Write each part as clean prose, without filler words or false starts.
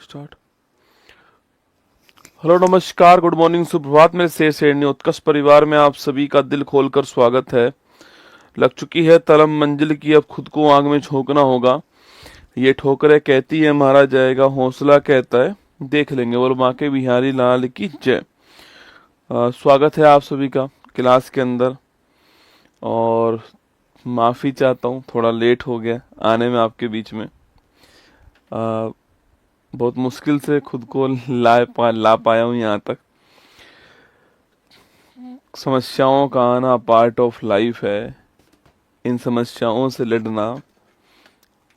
Start. Hello, नमस्कार, good morning, सुप्रभात। मेरे शेर शेरनी उत्कर्ष परिवार में आप सभी का दिल खोलकर स्वागत है। लग चुकी है तलम मंजिल की, अब खुद को आग में झोंकना होगा। ये ठोकरें कहती है मारा जाएगा, हौसला कहता है देख लेंगे। बोलो माँ के बिहारी लाल की जय। स्वागत है आप सभी का क्लास के अंदर। और माफ़ी चाहता हूँ, थोड़ा लेट हो गया आने में आपके बीच में। बहुत मुश्किल से खुद को ला पाया हूँ यहाँ तक। समस्याओं का आना पार्ट ऑफ लाइफ है, इन समस्याओं से लड़ना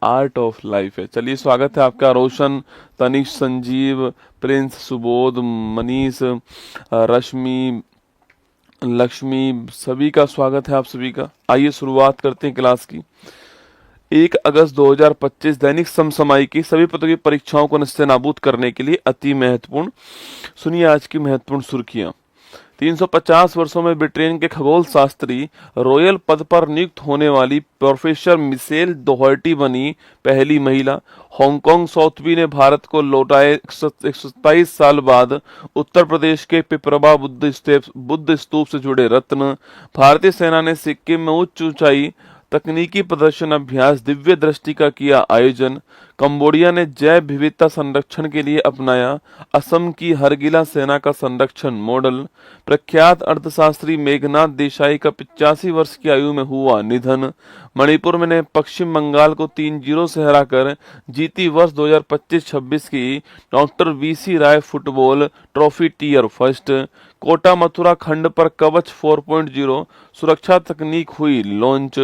आर्ट ऑफ लाइफ है। चलिए, स्वागत है आपका रोशन, तनिष, संजीव, प्रिंस, सुबोध, मनीष, रश्मि, लक्ष्मी, सभी का स्वागत है आप सभी का। आइए शुरुआत करते हैं क्लास की। 1 अगस्त 2025 दैनिक समसामयिकी सभी प्रतियोगी परीक्षाओं को नस्तेनाबूद करने के लिए अति महत्वपूर्ण। सुनिए आज की महत्वपूर्ण सुर्खियां। 350 वर्षों में ब्रिटेन के खगोल शास्त्री रॉयल पद पर नियुक्त होने वाली प्रोफेसर मिशेल डोहर्टी बनी पहली महिला। हांगकांग सौथवी ने भारत को लौटाए 127 साल बाद उत्तर प्रदेश के पिपरवा बुद्ध स्तूप से जुड़े रत्न। भारतीय सेना ने सिक्किम में उच्च ऊंचाई तकनीकी प्रदर्शन अभ्यास दिव्य दृष्टि का किया आयोजन। कंबोडिया ने जैव विविधता संरक्षण के लिए अपनाया असम की हरगिला सेना का संरक्षण मॉडल। प्रख्यात अर्थशास्त्री मेघनाथ देसाई का 85 वर्ष की आयु में हुआ निधन। मणिपुर में ने पश्चिम बंगाल को 3-0 से हराकर जीती वर्ष 2025-26 की doctor VC Roy football trophy tier first. Kota Mathura खंड पर कवच 4.0 सुरक्षा तकनीक हुई लॉन्च।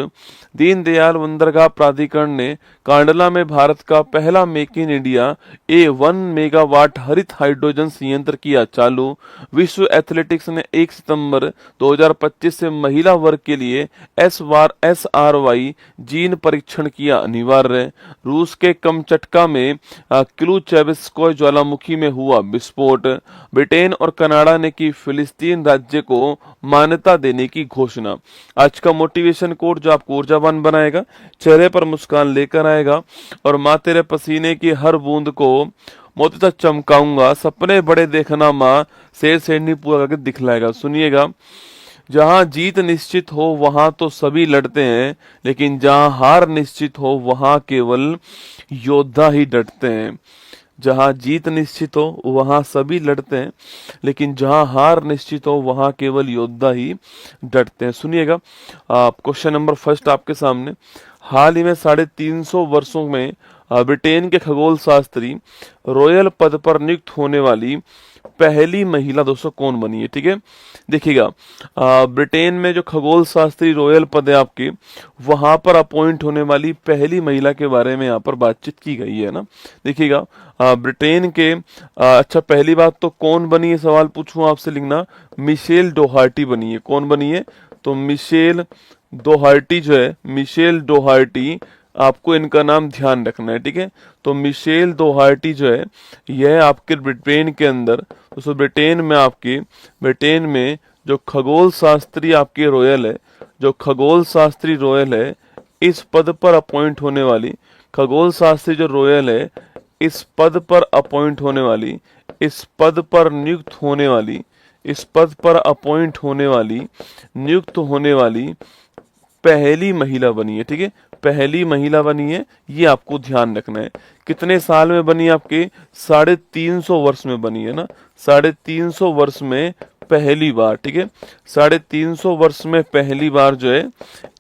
दीनदयाल बंदरगाह प्राधिकरण ने कांडला में भारत का पहला make in India A1 megawatt हरित हाइड्रोजन संयंत्र किया चालू। विश्व एथलेटिक्स ने 1 सितंबर 2025 से महिला वर्ग के लिए SRY जीन परीक्षण किया अनिवार्य। रूस के कमचटका में क्लूचेविस्कोय ज्वालामुखी में हुआ विस्फोट। ब्रिटेन और कनाडा ने की फिलिस्तीन राज्य को मान्यता देने की घोषणा। आज का मोटिवेशन कोट जो आपको ऊर्जावान बनाएगा, चेहरे पर मुस्कान लेकर आएगा और माँ तेरे पसीने की हर बूंद को मोती तक चमकाऊंगा, सपने बड़े देखना माँ, शेर शेरनी पूरा करके दिखलाएगा। सुनिएगा, जहां जीत निश्चित हो वहां तो सभी लड़ते हैं, लेकिन जहां हार निश्चित हो वहां केवल योद्धा ही डटते हैं। जहां जीत निश्चित हो वहां सभी लड़ते हैं, लेकिन जहां हार निश्चित हो वहां केवल योद्धा ही डटते हैं। सुनिएगा, क्वेश्चन नंबर फर्स्ट आपके सामने। हाल ही में 350 वर्षों में ब्रिटेन के खगोल शास्त्री रॉयल पद पर नियुक्त होने वाली पहली महिला दोस्तों कौन बनी है? ठीक है, देखिएगा, ब्रिटेन में जो खगोल शास्त्री रॉयल पद है आपके, वहां पर अपॉइंट होने वाली पहली महिला के बारे में यहाँ पर बातचीत की गई है ना। देखिएगा, ब्रिटेन के अच्छा, पहली बात तो कौन बनी है, सवाल पूछूं आपसे लिखना। मिशेल डोहार्टी बनी है। कौन बनी है? तो मिशेल डोहार्टी जो है, मिशेल डोहार्टी, आपको इनका नाम ध्यान रखना है। ठीक है, तो मिशेल डोहार्टी जो है, यह आपके ब्रिटेन के अंदर, तो ब्रिटेन में जो खगोल शास्त्री आपके रॉयल है, जो खगोल शास्त्री रॉयल है, इस पद पर अपॉइंट होने वाली, खगोल शास्त्री जो रॉयल है, इस पद पर अपॉइंट होने वाली, इस पद पर नियुक्त होने वाली, इस पद पर अपॉइंट होने वाली, नियुक्त होने वाली पहली महिला बनी है। ठीक है, पहली महिला बनी है, ये आपको ध्यान रखना है। कितने साल में बनी? आपके 350 वर्ष में बनी है ना। 350 वर्ष में पहली बार। ठीक है, 350 वर्ष में पहली बार जो है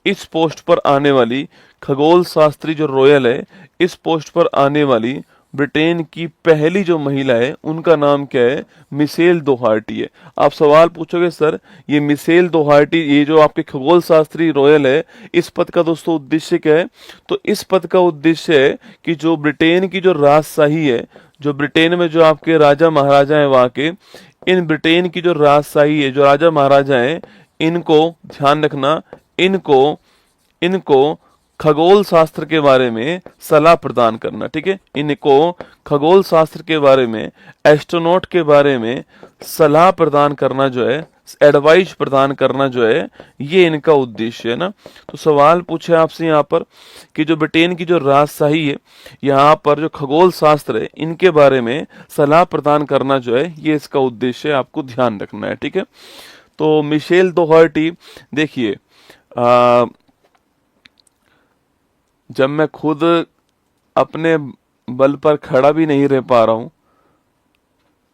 इस पोस्ट पर आने वाली खगोल शास्त्री जो रॉयल है, इस पोस्ट पर आने वाली ब्रिटेन की पहली जो महिला है, उनका नाम क्या है? मिशेल डोहार्टी है। आप सवाल पूछोगे सर, ये मिशेल डोहार्टी, ये जो आपके खगोल शास्त्री रॉयल है, इस पद का दोस्तों उद्देश्य क्या है? तो इस पद का उद्देश्य है कि जो ब्रिटेन की जो राजशाही है, जो ब्रिटेन में जो आपके राजा महाराजा है वहां के, इन ब्रिटेन की जो राजशाही है, जो राजा महाराजा है, इनको ध्यान रखना, इनको खगोल शास्त्र के बारे में सलाह प्रदान करना। ठीक है, इनको खगोल शास्त्र के बारे में, एस्ट्रोनॉट के बारे में सलाह प्रदान करना जो है, एडवाइस प्रदान करना जो है, ये इनका उद्देश्य है ना। तो सवाल पूछे आपसे यहाँ पर कि जो ब्रिटेन की जो राजशाही है, यहाँ पर जो खगोल शास्त्र है, इनके बारे में सलाह प्रदान करना जो है, ये इसका उद्देश्य है, आपको ध्यान रखना है। ठीक है, तो मिशेल दोहर्टी, देखिए जब मैं खुद अपने बल पर खड़ा भी नहीं रह पा रहा हूं,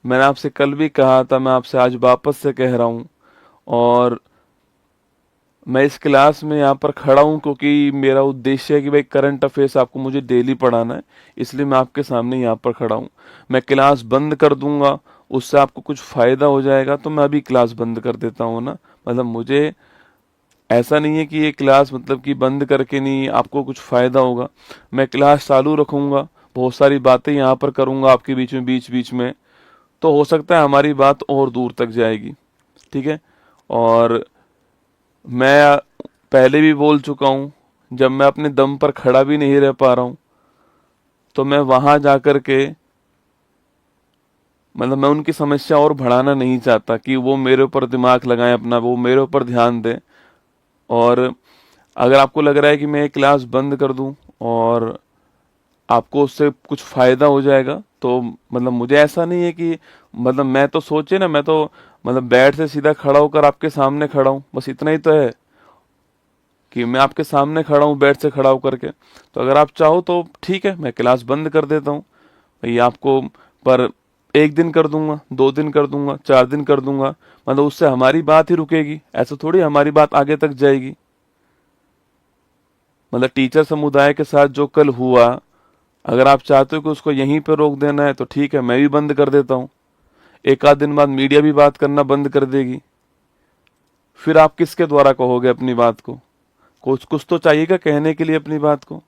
मैंने आपसे कल भी कहा था, मैं आपसे आज वापस से कह रहा हूं, और मैं इस क्लास में यहाँ पर खड़ा हूं क्योंकि मेरा उद्देश्य है कि भाई करंट अफेयर्स आपको मुझे डेली पढ़ाना है, इसलिए मैं आपके सामने यहाँ पर खड़ा हूं। मैं क्लास बंद कर दूंगा, उससे आपको कुछ फायदा हो जाएगा तो मैं अभी क्लास बंद कर देता हूँ ना। मतलब मुझे ऐसा नहीं है कि ये क्लास मतलब कि बंद करके नहीं आपको कुछ फायदा होगा, मैं क्लास चालू रखूंगा, बहुत सारी बातें यहाँ पर करूंगा आपके बीच बीच में, तो हो सकता है हमारी बात और दूर तक जाएगी। ठीक है, और मैं पहले भी बोल चुका हूं, जब मैं अपने दम पर खड़ा भी नहीं रह पा रहा हूं तो मैं वहां जाकर के, मतलब मैं उनकी समस्या और बढ़ाना नहीं चाहता कि वो मेरे ऊपर दिमाग लगाएं अपना, वो मेरे ऊपर ध्यान दें। और अगर आपको लग रहा है कि मैं ये क्लास बंद कर दूं और आपको उससे कुछ फायदा हो जाएगा, तो मतलब मुझे ऐसा नहीं है कि, मतलब मैं तो सोचे ना, मैं तो मतलब बेड से सीधा खड़ा होकर आपके सामने खड़ा हूं, बस इतना ही तो है कि मैं आपके सामने खड़ा हूं बेड से खड़ा होकर के। तो अगर आप चाहो तो ठीक है, मैं क्लास बंद कर देता हूं भाई आपको, पर 1 दिन कर दूंगा, 2 दिन कर दूंगा, 4 दिन कर दूंगा, मतलब उससे हमारी बात ही रुकेगी, ऐसा थोड़ी हमारी बात आगे तक जाएगी। मतलब टीचर समुदाय के साथ जो कल हुआ, अगर आप चाहते हो कि उसको यहीं पे रोक देना है तो ठीक है, मैं भी बंद कर देता हूँ। 1 आध दिन बाद मीडिया भी बात करना बंद कर देगी, फिर आप किसके द्वारा कहोगे अपनी बात को? कुछ कुछ तो चाहिएगा कहने के लिए अपनी बात को।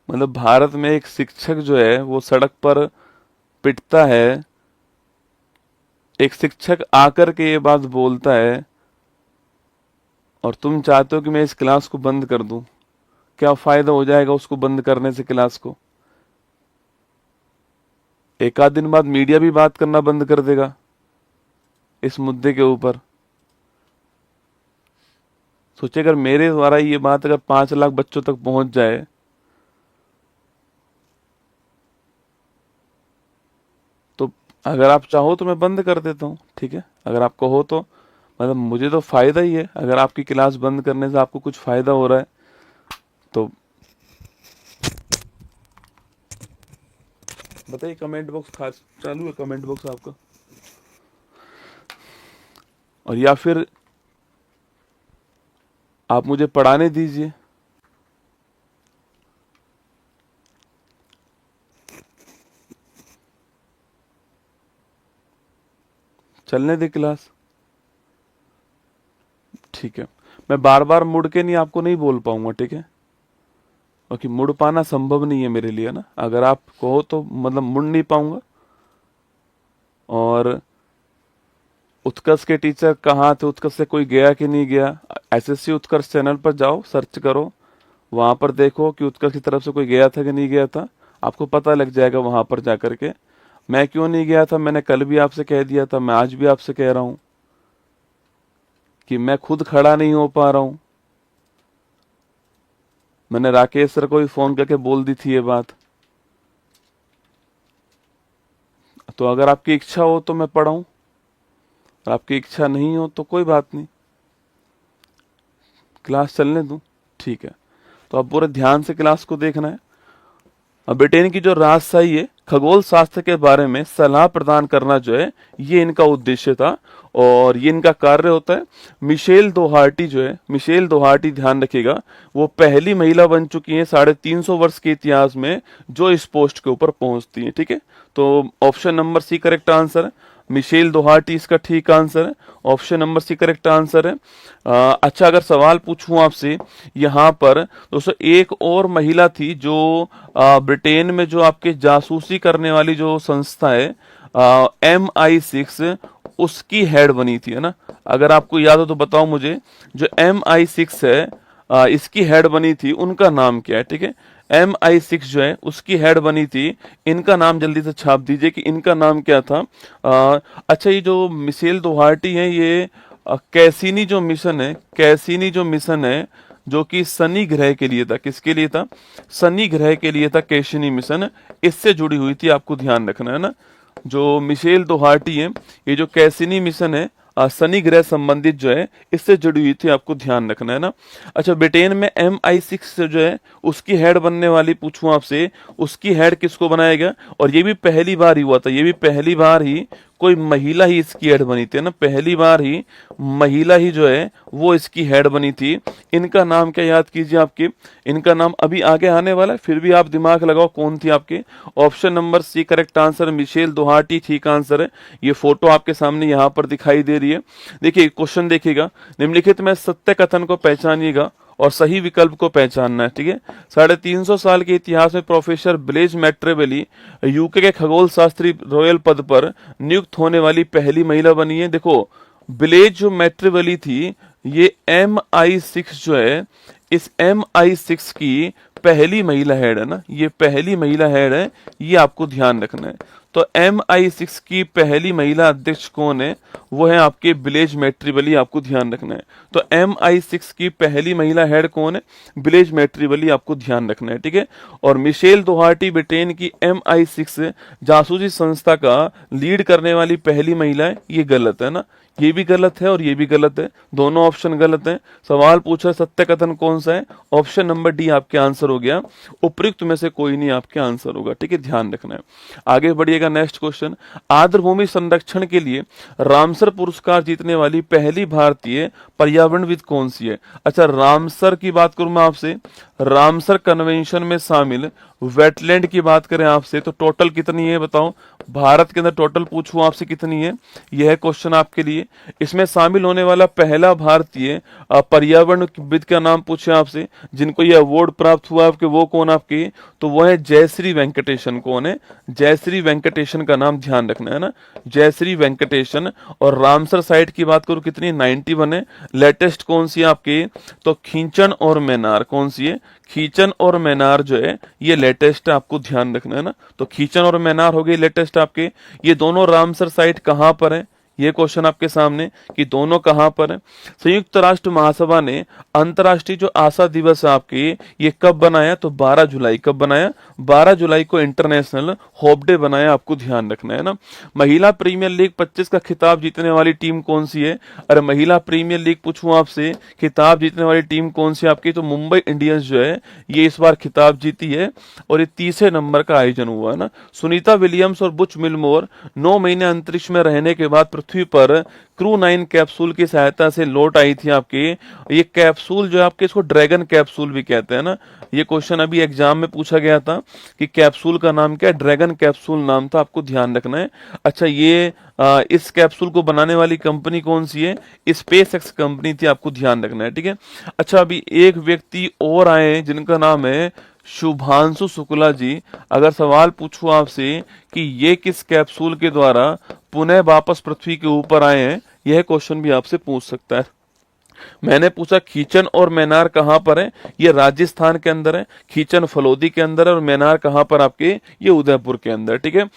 मतलब भारत में एक शिक्षक जो है वो सड़क पर पिटता है, एक शिक्षक आकर के ये बात बोलता है, और तुम चाहते हो कि मैं इस क्लास को बंद कर दूं। क्या फायदा हो जाएगा उसको बंद करने से क्लास को? 1 आध दिन बाद मीडिया भी बात करना बंद कर देगा इस मुद्दे के ऊपर। सोचिए अगर मेरे द्वारा ये बात अगर 5 लाख बच्चों तक पहुंच जाए, तो अगर आप चाहो तो मैं बंद कर देता हूँ। ठीक है, अगर आप कहो तो, मतलब मुझे तो फायदा ही है, अगर आपकी क्लास बंद करने से आपको कुछ फायदा हो रहा है तो बताइए। कमेंट बॉक्स खास चालू है, कमेंट बॉक्स आपका, और या फिर आप मुझे पढ़ाने दीजिए। चलने दे क्लास, ठीक है। मैं बार बार मुड़ के नहीं आपको नहीं बोल पाऊंगा, ठीक है, क्योंकि मुड़ पाना संभव नहीं है मेरे लिए ना। अगर आप कहो तो मतलब मुड़ नहीं पाऊंगा। और उत्कर्ष के टीचर कहाँ थे, उत्कर्ष से कोई गया कि नहीं गया? एसएससी उत्कर्ष चैनल पर जाओ, सर्च करो, वहां पर देखो कि उत्कर्ष की तरफ से कोई गया था कि नहीं गया था, आपको पता लग जाएगा वहां पर जाकर के। मैं क्यों नहीं गया था, मैंने कल भी आपसे कह दिया था, मैं आज भी आपसे कह रहा हूं कि मैं खुद खड़ा नहीं हो पा रहा हूं। मैंने राकेश सर को भी फोन करके बोल दी थी ये बात। तो अगर आपकी इच्छा हो तो मैं पढ़ाऊं, और आपकी इच्छा नहीं हो तो कोई बात नहीं, क्लास चलने दूं, ठीक है। तो अब पूरे ध्यान से क्लास को देखना है। अब ब्रिटेन की जो राजशाही है, खगोल शास्त्र के बारे में सलाह प्रदान करना जो है, ये इनका उद्देश्य था, और ये इनका कार्य होता है। मिशेल दोहार्टी जो है, मिशेल दोहार्टी ध्यान रखिएगा, वो पहली महिला बन चुकी हैं 350 वर्ष के इतिहास में जो इस पोस्ट के ऊपर पहुंचती हैं। ठीक है, तो option number C correct answer है, मिशेल दोहार्टी इसका ठीक आंसर है, option number C correct answer है। अच्छा, अगर सवाल पूछूं आपसे यहाँ पर, दोस्तों एक और महिला थी जो ब्रिटेन में जो आपके जासूसी करने वाली जो संस्था है MI6, उसकी हेड बनी थी, है ना। अगर आपको याद हो तो बताओ मुझे, जो MI6 है इसकी हेड बनी थी, उनका नाम क्या है, ठीक है। MI6 जो है उसकी हेड बनी थी, इनका नाम जल्दी से छाप दीजिए कि इनका नाम क्या था। अच्छा, ये जो मिशेल दोहार्टी है, ये कैसीनी जो मिशन है, कैसीनी जो मिशन है, जो कि शनि ग्रह के लिए था, किसके लिए था, शनि ग्रह के लिए था कैसिनी मिशन, इससे जुड़ी हुई थी, आपको ध्यान रखना है ना। जो मिशेल दोहार्टी है, ये जो कैसिनी मिशन है शनि ग्रह संबंधित जो है इससे जुड़ी हुई थी, आपको ध्यान रखना है ना। अच्छा, ब्रिटेन में MI6 जो है उसकी हेड बनने वाली पूछूं आपसे, उसकी हेड किसको बनाया गया, और ये भी पहली बार ही हुआ था, ये भी पहली बार ही कोई महिला ही इसकी हेड बनी थी ना, पहली बार ही महिला ही जो है वो इसकी हेड बनी थी। इनका नाम क्या, याद कीजिए आपके, इनका नाम अभी आगे आने वाला है, फिर भी आप दिमाग लगाओ कौन थी आपके। Option number C correct answer, Michelle Doherty ठीक आंसर है। ये फोटो आपके सामने यहाँ पर दिखाई दे रही है। देखिए क्वेश्चन देखिएगा, निम्नलिखित में सत्य कथन को पहचानिएगा और सही विकल्प को पहचानना है, ठीक है। 350 साल के इतिहास में प्रोफेसर ब्लेज मैट्रेबेली यूके के खगोल शास्त्री रॉयल पद पर नियुक्त होने वाली पहली महिला बनी है। देखो, ब्लेज जो मैट्रेबेली थी, ये MI6 जो है, इस MI6 की पहली महिला हेड है ना, ये पहली महिला हेड है, ये आपको ध्यान रखना है। तो MI6 की पहली महिला अध्यक्ष कौन है, वो है आपके ब्लेज मैट्रिबली, आपको ध्यान रखना है। तो MI6 की पहली महिला हेड कौन है, ब्लेज मैट्रिबली, आपको ध्यान रखना है, ठीक है। और मिशेल दोहार्टी ब्रिटेन की MI6 जासूसी संस्था का लीड करने वाली पहली महिला है, ये गलत है ना, ये भी गलत है और ये भी गलत है, दोनों ऑप्शन गलत हैं। सवाल पूछा सत्य कथन कौन सा है, ऑप्शन नंबर डी आपके आंसर हो गया, उपयुक्त में से कोई नहीं आपके आंसर होगा, ठीक है, ध्यान रखना है। आगे बढ़िएगा, नेक्स्ट क्वेश्चन, आर्द्रभूमि संरक्षण के लिए रामसर पुरस्कार जीतने वाली पहली भारतीय पर्यावरणविद कौन सी है। अच्छा, रामसर की बात करूं मैं आपसे, रामसर कन्वेंशन में शामिल वेटलैंड की बात करें आपसे, तो टोटल कितनी है बताओ, भारत के अंदर टोटल पूछूं आपसे कितनी है, यह क्वेश्चन आपके लिए। इसमें शामिल होने वाला पहला भारतीय पर्यावरणविद का नाम पूछे आपसे, जिनको ये अवार्ड प्राप्त हुआ आपके, वो कौन आपके, तो वो है जयश्री वेंकटेशन। कौन है, जयश्री वेंकटेशन का नाम ध्यान रखना है ना, जयश्री वेंकटेशन। और रामसर साइट की बात करूं कितनी, 91 है। लेटेस्ट कौन सी है आपके, तो खींचन और मैनार, कौन सी है, खींचन और मैनार जो है ये लेटेस्ट है, आपको ध्यान रखना है ना। तो खींचन और मैनार हो गई लेटेस्ट आपके। ये दोनों रामसर साइट कहां पर है, ये क्वेश्चन आपके सामने कि दोनों कहां पर है। संयुक्त राष्ट्र महासभा ने अंतर्राष्ट्रीय जो आशा दिवस है आपके, ये कब बनाया, तो 12 जुलाई, कब बनाया, 12 जुलाई को इंटरनेशनल होप डे बनाया, आपको ध्यान रखना है ना। महिला प्रीमियर लीग 25 का खिताब जीतने वाली टीम कौन सी है, अरे महिला प्रीमियर लीग पूछूं आपसे, खिताब जीतने वाली टीम कौन सी आपकी, तो मुंबई इंडियंस जो है ये इस बार खिताब जीती है और ये तीसरे नंबर का आयोजन हुआ है ना। सुनीता विलियम्स और बुच मिलमोर 9 महीने अंतरिक्ष में रहने के बाद पृथ्वी पर क्रू 9 कैप्सूल की सहायता से लौट आई थी आपके। ये कैप्सूल जो है आपके, इसको ड्रैगन कैप्सूल भी कहते हैं ना। ये क्वेश्चन अभी एग्जाम में पूछा गया था कि कैप्सूल का नाम क्या है, ड्रैगन कैप्सूल नाम था, आपको ध्यान रखना है। अच्छा, ये इस कैप्सूल को बनाने वाली कंपनी कौन सी है, स्पेस एक्स कंपनी थी, आपको ध्यान रखना है, ठीक है। अच्छा, अभी एक व्यक्ति और आए जिनका नाम है शुभांशु शुक्ला जी। अगर सवाल पूछूं आपसे कि ये किस कैप्सूल के द्वारा पुनः वापस पृथ्वी के ऊपर आए हैं, यह क्वेश्चन भी आपसे पूछ सकता है। मैंने पूछा खींचन और मैनार कहां पर है, ये राजस्थान के अंदर है, खींचन फलोदी के अंदर है और मैनार कहां पर आपके, ये उदयपुर के अंदर, ठीक है।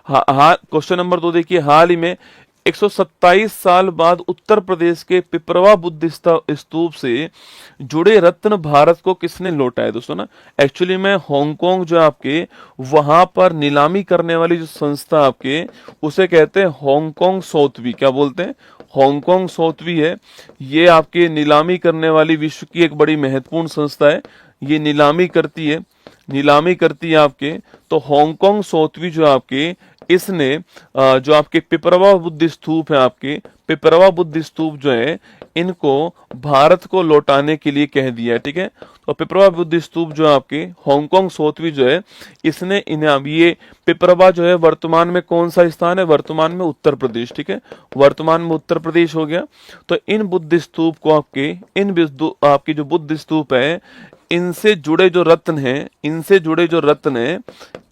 क्वेश्चन नंबर 2 देखिए, हाल ही में 127 साल बाद उत्तर प्रदेश के पिपरवा बुद्ध स्तूप से जुड़े रत्न भारत को किसने लौटा है दोस्तों ना। एक्चुअली में हांगकांग जो आपके, वहां पर नीलामी करने वाली जो संस्था आपके, उसे कहते हैं हांगकांग सौतवी, क्या बोलते हैं, हांगकांग सौतवी है। ये आपके नीलामी करने वाली विश्व की एक बड़ी महत्वपूर्ण संस्था है, ये नीलामी करती है, नीलामी करती है आपके। तो हांगकांग सौतवी जो आपके, इसने जो आपके पिपरवा बुद्ध स्तूप है आपके, पिपरवा बुद्ध स्तूप जो है, इनको भारत को लौटाने के लिए कह दिया है, ठीक है। तो पिपरवा बुद्ध स्तूप जो आपके हांगकांग सौतवी जो है, इसने इन्हें, ये पिपरवा जो है वर्तमान में कौन सा स्थान है, वर्तमान में उत्तर प्रदेश, ठीक है, वर्तमान में उत्तर प्रदेश हो गया। तो इन बुद्ध स्तूप को आपके, आपकी जो बुद्ध स्तूप है, इनसे जुड़े जो रत्न हैं, इनसे जुड़े जो रत्न हैं,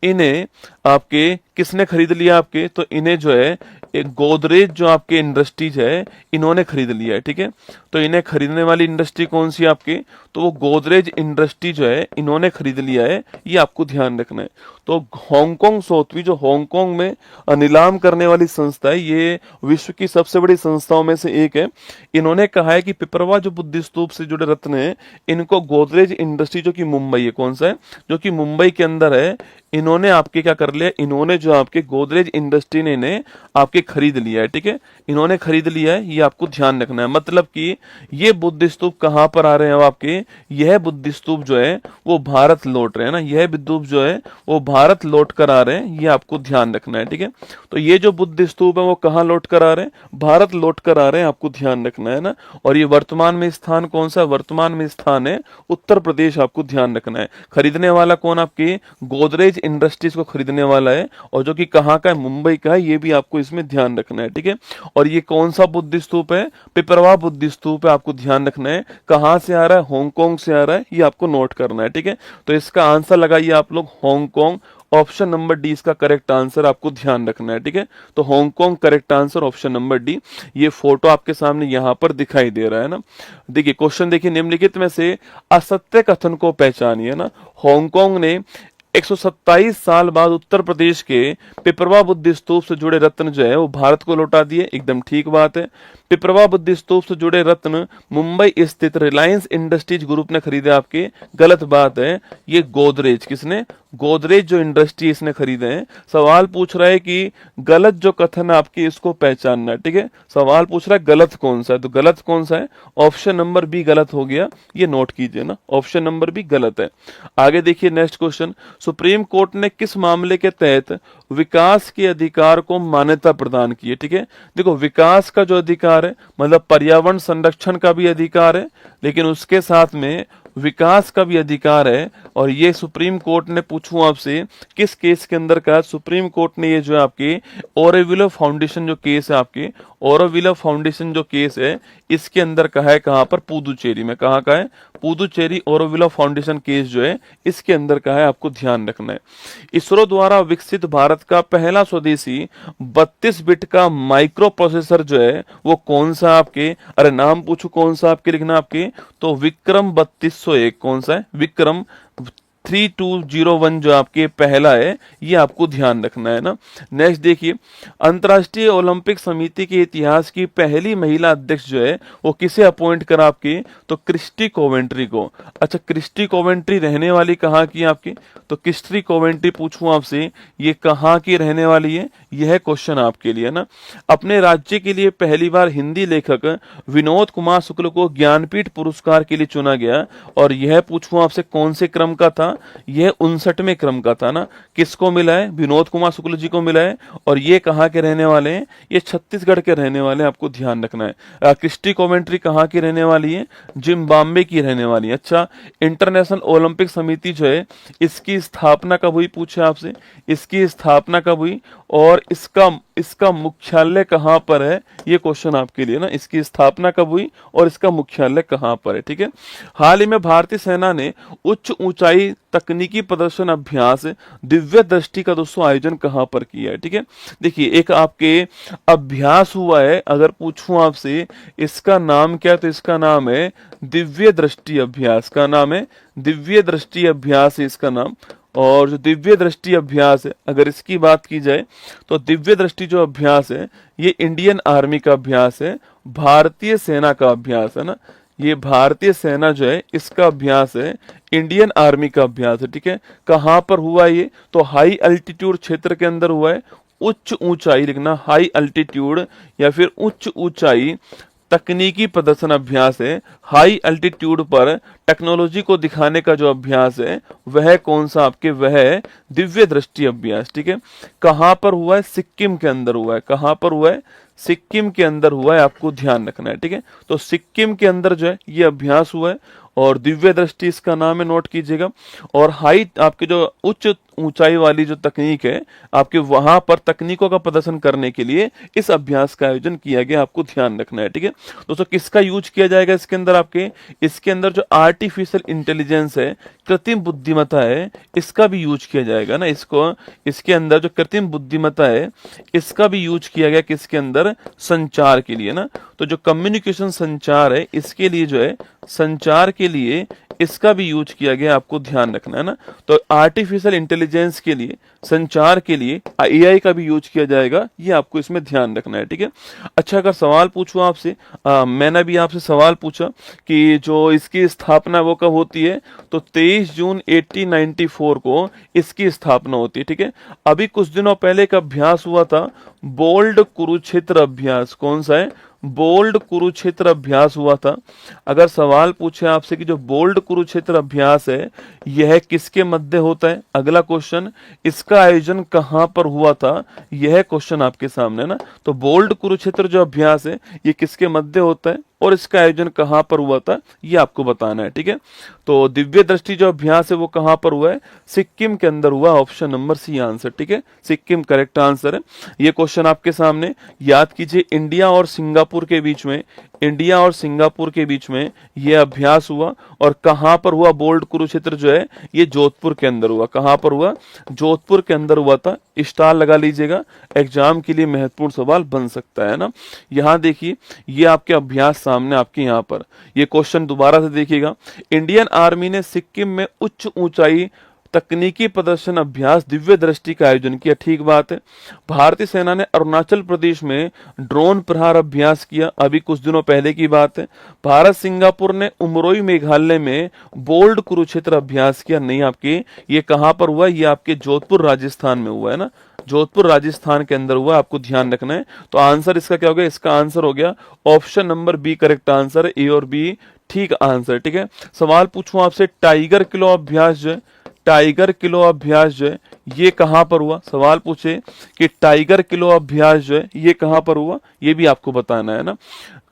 इन्हें आपके किसने खरीद लिया आपके, तो इन्हें जो है एक गोदरेज जो आपके इंडस्ट्रीज है इन्होंने खरीद लिया है, ठीक है। तो इन्हें खरीदने वाली इंडस्ट्री कौन सी है आपकी, तो वो गोदरेज इंडस्ट्री जो है इन्होंने खरीद लिया है, ये आपको ध्यान रखना है। तो हांगकांग सोथवी जो हांगकांग में नीलाम करने वाली संस्था है, ये विश्व की सबसे बड़ी संस्थाओं में से एक है। इन्होंने कहा है कि पिपरवा जो बुद्ध स्तूप से जुड़े रत्न हैं, इनको गोदरेज इंडस्ट्री जो कि मुंबई है, कौन सा है, जो कि मुंबई के अंदर है, इन्होंने आपके क्या कर लिया, इन्होंने जो आपके गोदरेज इंडस्ट्री ने इन्हें आपके खरीद लिया है, ठीक है। इन्होंने खरीद लिया है, ये आपको ध्यान रखना है। मतलब कि ये बुद्ध स्तूप कहां पर आ रहे हैं आपके, यह बुद्ध स्तूप जो है वो भारत लौट रहे हैं ना, यह बुद्ध जो है वो भारत लौट कर आ रहे हैं, ये आपको ध्यान रखना है, ठीक है। तो ये जो बुद्ध स्तूप है वो कहां लौट कर आ रहे हैं, भारत लौट कर आ रहे हैं, आपको ध्यान रखना है ना। और ये वर्तमान में स्थान कौन सा, वर्तमान में स्थान है उत्तर प्रदेश, आपको ध्यान रखना है। खरीदने वाला कौन, आपकी गोदरेज इंडस्ट्रीज को खरीदने वाला है, और जो कि कहां का है, मुंबई का है, ये भी आपको इसमें ध्यान रखना है, ठीक है। और ये कौन सा बुद्ध स्तूप है, पिपरवा बुद्ध स्तूप है, आपको ध्यान रखना है। कहां से आ रहा है, हांगकांग से आ रहा है, ये आपको नोट करना है, ठीक है। तो इसका आंसर लगाइए आप लोग हांगकांग, ऑप्शन नंबर डी इसका करेक्ट आंसर, आपको ध्यान रखना है, ठीक है। तो Hong Kong correct answer, option number D. ये फोटो आपके सामने यहां पर दिखाई दे रहा है ना। देखिए क्वेश्चन देखिए, निम्नलिखित में से असत्य कथन को पहचानिए ना। हांगकांग ने 127 साल बाद उत्तर प्रदेश के पिपरवा बुद्ध स्तूप से जुड़े रत्न जो है वो भारत को लौटा दिए, एकदम ठीक बात है। पिपरवा बुद्ध स्तूप से जुड़े रत्न मुंबई स्थित रिलायंस इंडस्ट्रीज ग्रुप ने खरीदे, आपके गलत बात है। ये गोदरेज, किसने, गोदरेज जो इंडस्ट्री इसने खरीदे हैं। सवाल पूछ रहा है कि गलत जो कथन है आपके इसको पहचानना है, ठीक है। सवाल पूछ रहा है गलत कौन सा है, तो गलत कौन सा है, ऑप्शन नंबर बी गलत हो गया, ये नोट कीजिए ना, ऑप्शन नंबर बी गलत है। आगे देखिए नेक्स्ट क्वेश्चन, सुप्रीम कोर्ट ने किस मामले के तहत विकास के अधिकार को मान्यता प्रदान की है, ठीक है। देखो विकास का जो अधिकार है मतलब पर्यावरण संरक्षण का भी अधिकार है, लेकिन उसके साथ में विकास का भी अधिकार है। और ये सुप्रीम कोर्ट ने, पूछूं आपसे किस केस के अंदर का, सुप्रीम कोर्ट ने ये जो है आपके ओरोविले फाउंडेशन जो केस है, आपके ओरोविले फाउंडेशन जो केस है इसके अंदर कहा है, कहां पर, पुदुचेरी में। कहां का है, पुदुचेरी ओरोविले फाउंडेशन केस जो है इसके अंदर का है, आपको ध्यान रखना है। इसरो द्वारा विकसित भारत का पहला स्वदेशी 32 बिट का माइक्रो प्रोसेसर जो है वो कौन सा आपके, अरे नाम पूछो कौन सा आपके, लिखना आपके, तो विक्रम 3201, कौन सा है, विक्रम 3201 जो आपके पहला है, ये आपको ध्यान रखना है ना। नेक्स्ट देखिए, अंतर्राष्ट्रीय ओलंपिक समिति के इतिहास की पहली महिला अध्यक्ष जो है वो किसे अपॉइंट करा आपकी, तो क्रिस्टी कोवेंट्री को। अच्छा क्रिस्टी कोवेंट्री रहने वाली कहाँ की आपकी, तो क्रिस्टी कोवेंट्री पूछूं आपसे ये कहाँ की रहने वाली है, यह क्वेश्चन आपके लिए ना। अपने राज्य के लिए पहली बार हिंदी लेखक विनोद कुमार शुक्ल को ज्ञानपीठ पुरस्कार के लिए चुना गया, और यह पूछूं आपसे कौन से क्रम का था, यह 59वें क्रम का था ना। किसको मिला है, विनोद कुमार शुक्ल जी को मिला है, और ये कहाँ के रहने वाले हैं, ये छत्तीसगढ़ के रहने वाले हैं, आपको ध्यान रखना है। क्रिस्टी कोवेंट्री कहाँ की रहने वाली है, जिम्बाब्वे की रहने वाली है। अच्छा इंटरनेशनल ओलंपिक समिति जो है इसकी स्थापना कब हुई, पूछे आपसे इसकी स्थापना कब हुई, और इसका मुख्यालय कहां पर है, ये क्वेश्चन आपके लिए ना। इसकी स्थापना कब हुई और इसका मुख्यालय कहां पर है, ठीक है। हाल ही में भारतीय सेना ने उच्च ऊंचाई तकनीकी प्रदर्शन अभ्यास दिव्य दृष्टि का दोस्तों आयोजन कहां पर किया है, ठीक है। देखिए एक आपके अभ्यास हुआ है, अगर पूछूं आपसे इसका नाम क्या है, तो इसका नाम है दिव्य दृष्टि अभ्यास, का नाम है दिव्य दृष्टि अभ्यास है इसका नाम। और जो दिव्य दृष्टि अभ्यास है, अगर इसकी बात की जाए तो दिव्य दृष्टि जो अभ्यास है ये इंडियन आर्मी का अभ्यास है, भारतीय सेना का अभ्यास है ना। ये भारतीय सेना जो है इसका अभ्यास है, इंडियन आर्मी का अभ्यास है, ठीक है। कहां पर हुआ ये, तो हाई अल्टीट्यूड क्षेत्र के अंदर हुआ है। उच्च ऊंचाई लिखना, हाई अल्टीट्यूड या फिर उच्च ऊंचाई तकनीकी प्रदर्शन अभ्यास है। हाई अल्टीट्यूड पर टेक्नोलॉजी को दिखाने का जो अभ्यास है वह कौन सा आपके, वह है दिव्य दृष्टि अभ्यास, ठीक है। कहां पर हुआ है, सिक्किम के अंदर हुआ है। कहां पर हुआ है, सिक्किम के अंदर हुआ है, आपको ध्यान रखना है, ठीक है। तो सिक्किम के अंदर जो है ये अभ्यास हुआ है, और दिव्य दृष्टि इसका नाम है, नोट कीजिएगा। और हाई आपके जो उच्च ऊंचाई वाली जो तकनीक है आपके, वहां पर तकनीकों का प्रदर्शन करने के लिए इस अभ्यास का आयोजन किया गया, आपको ध्यान रखना है। ठीक है दोस्तों, किसका यूज किया जाएगा इसके अंदर? आपके इसके अंदर जो आर्टिफिशियल इंटेलिजेंस है, कृत्रिम बुद्धिमत्ता है, इसका भी यूज किया जाएगा ना। इसको इसके अंदर जो कृत्रिम बुद्धिमत्ता है इसका भी यूज किया गया किसके अंदर? संचार के लिए ना। तो जो कम्युनिकेशन संचार है इसके लिए जो है, संचार के लिए इसका भी यूज किया गया, आपको ध्यान रखना है ना। तो आर्टिफिशियल इंटेलिजेंस के लिए, संचार के लिए एआई का भी यूज किया जाएगा, ये आपको इसमें ध्यान रखना है। ठीक है अच्छा, अगर सवाल पूछूं आपसे, मैंने भी आपसे सवाल पूछा कि जो इसकी स्थापना वो कब होती है, तो 23 जून 1894 को इसकी स्थापना होती है। ठीक है अभी कुछ दिनों पहले एक अभ्यास हुआ था, बोल्ड कुरुक्षेत्र अभ्यास। कौन सा है? बोल्ड कुरुक्षेत्र अभ्यास हुआ था। अगर सवाल पूछे आपसे कि जो बोल्ड कुरुक्षेत्र अभ्यास है यह किसके मध्य होता है, अगला क्वेश्चन, इसका आयोजन कहां पर हुआ था, यह क्वेश्चन आपके सामने ना। तो बोल्ड कुरुक्षेत्र जो अभ्यास है ये किसके मध्य होता है और इसका आयोजन कहां पर हुआ था, ये आपको बताना है। ठीक है तो दिव्य दृष्टि जो अभ्यास है वो कहां पर हुआ है? सिक्किम के अंदर हुआ, ऑप्शन नंबर सी आंसर। ठीक है सिक्किम करेक्ट आंसर है। ये क्वेश्चन आपके सामने, याद कीजिए, इंडिया और सिंगापुर के बीच में, इंडिया और सिंगापुर के बीच में यह अभ्यास हुआ। और कहां पर हुआ? बोल्ड कुरुक्षेत्र जो है ये जोधपुर के अंदर हुआ। कहां पर हुआ? जोधपुर के अंदर हुआ था। स्टार लगा लीजिएगा, एग्जाम के लिए महत्वपूर्ण सवाल बन सकता है ना। यहां देखिए, ये आपके अभ्यास सामने आपके यहाँ पर, ये क्वेश्चन दोबारा से देखिएगा। इंडियन आर्मी ने सिक्किम में उच्च ऊंचाई तकनीकी प्रदर्शन अभ्यास दिव्य दृष्टि का आयोजन किया। ठीक बात है। भारतीय सेना ने अरुणाचल प्रदेश में ड्रोन प्रहार अभ्यास किया, अभी कुछ दिनों पहले की बात है। भारत सिंगापुर ने उमरोई मेघालय में बोल्ड कुरुक्षेत्र अभ्यास किया। नहीं, आपके ये कहां पर हुआ? ये आपके जोधपुर राजस्थान में हुआ है ना, जोधपुर राजस्थान के अंदर हुआ, आपको ध्यान रखना है। तो आंसर इसका क्या हो गया? इसका आंसर हो गया option number B correct answer, A और बी ठीक आंसर। ठीक है सवाल पूछूं आपसे, टाइगर किलो अभ्यास जो है, टाइगर किलो अभ्यास जो है ये कहां पर हुआ? सवाल पूछे कि टाइगर किलो अभ्यास जो है ये कहां पर हुआ, ये भी आपको बताना है ना।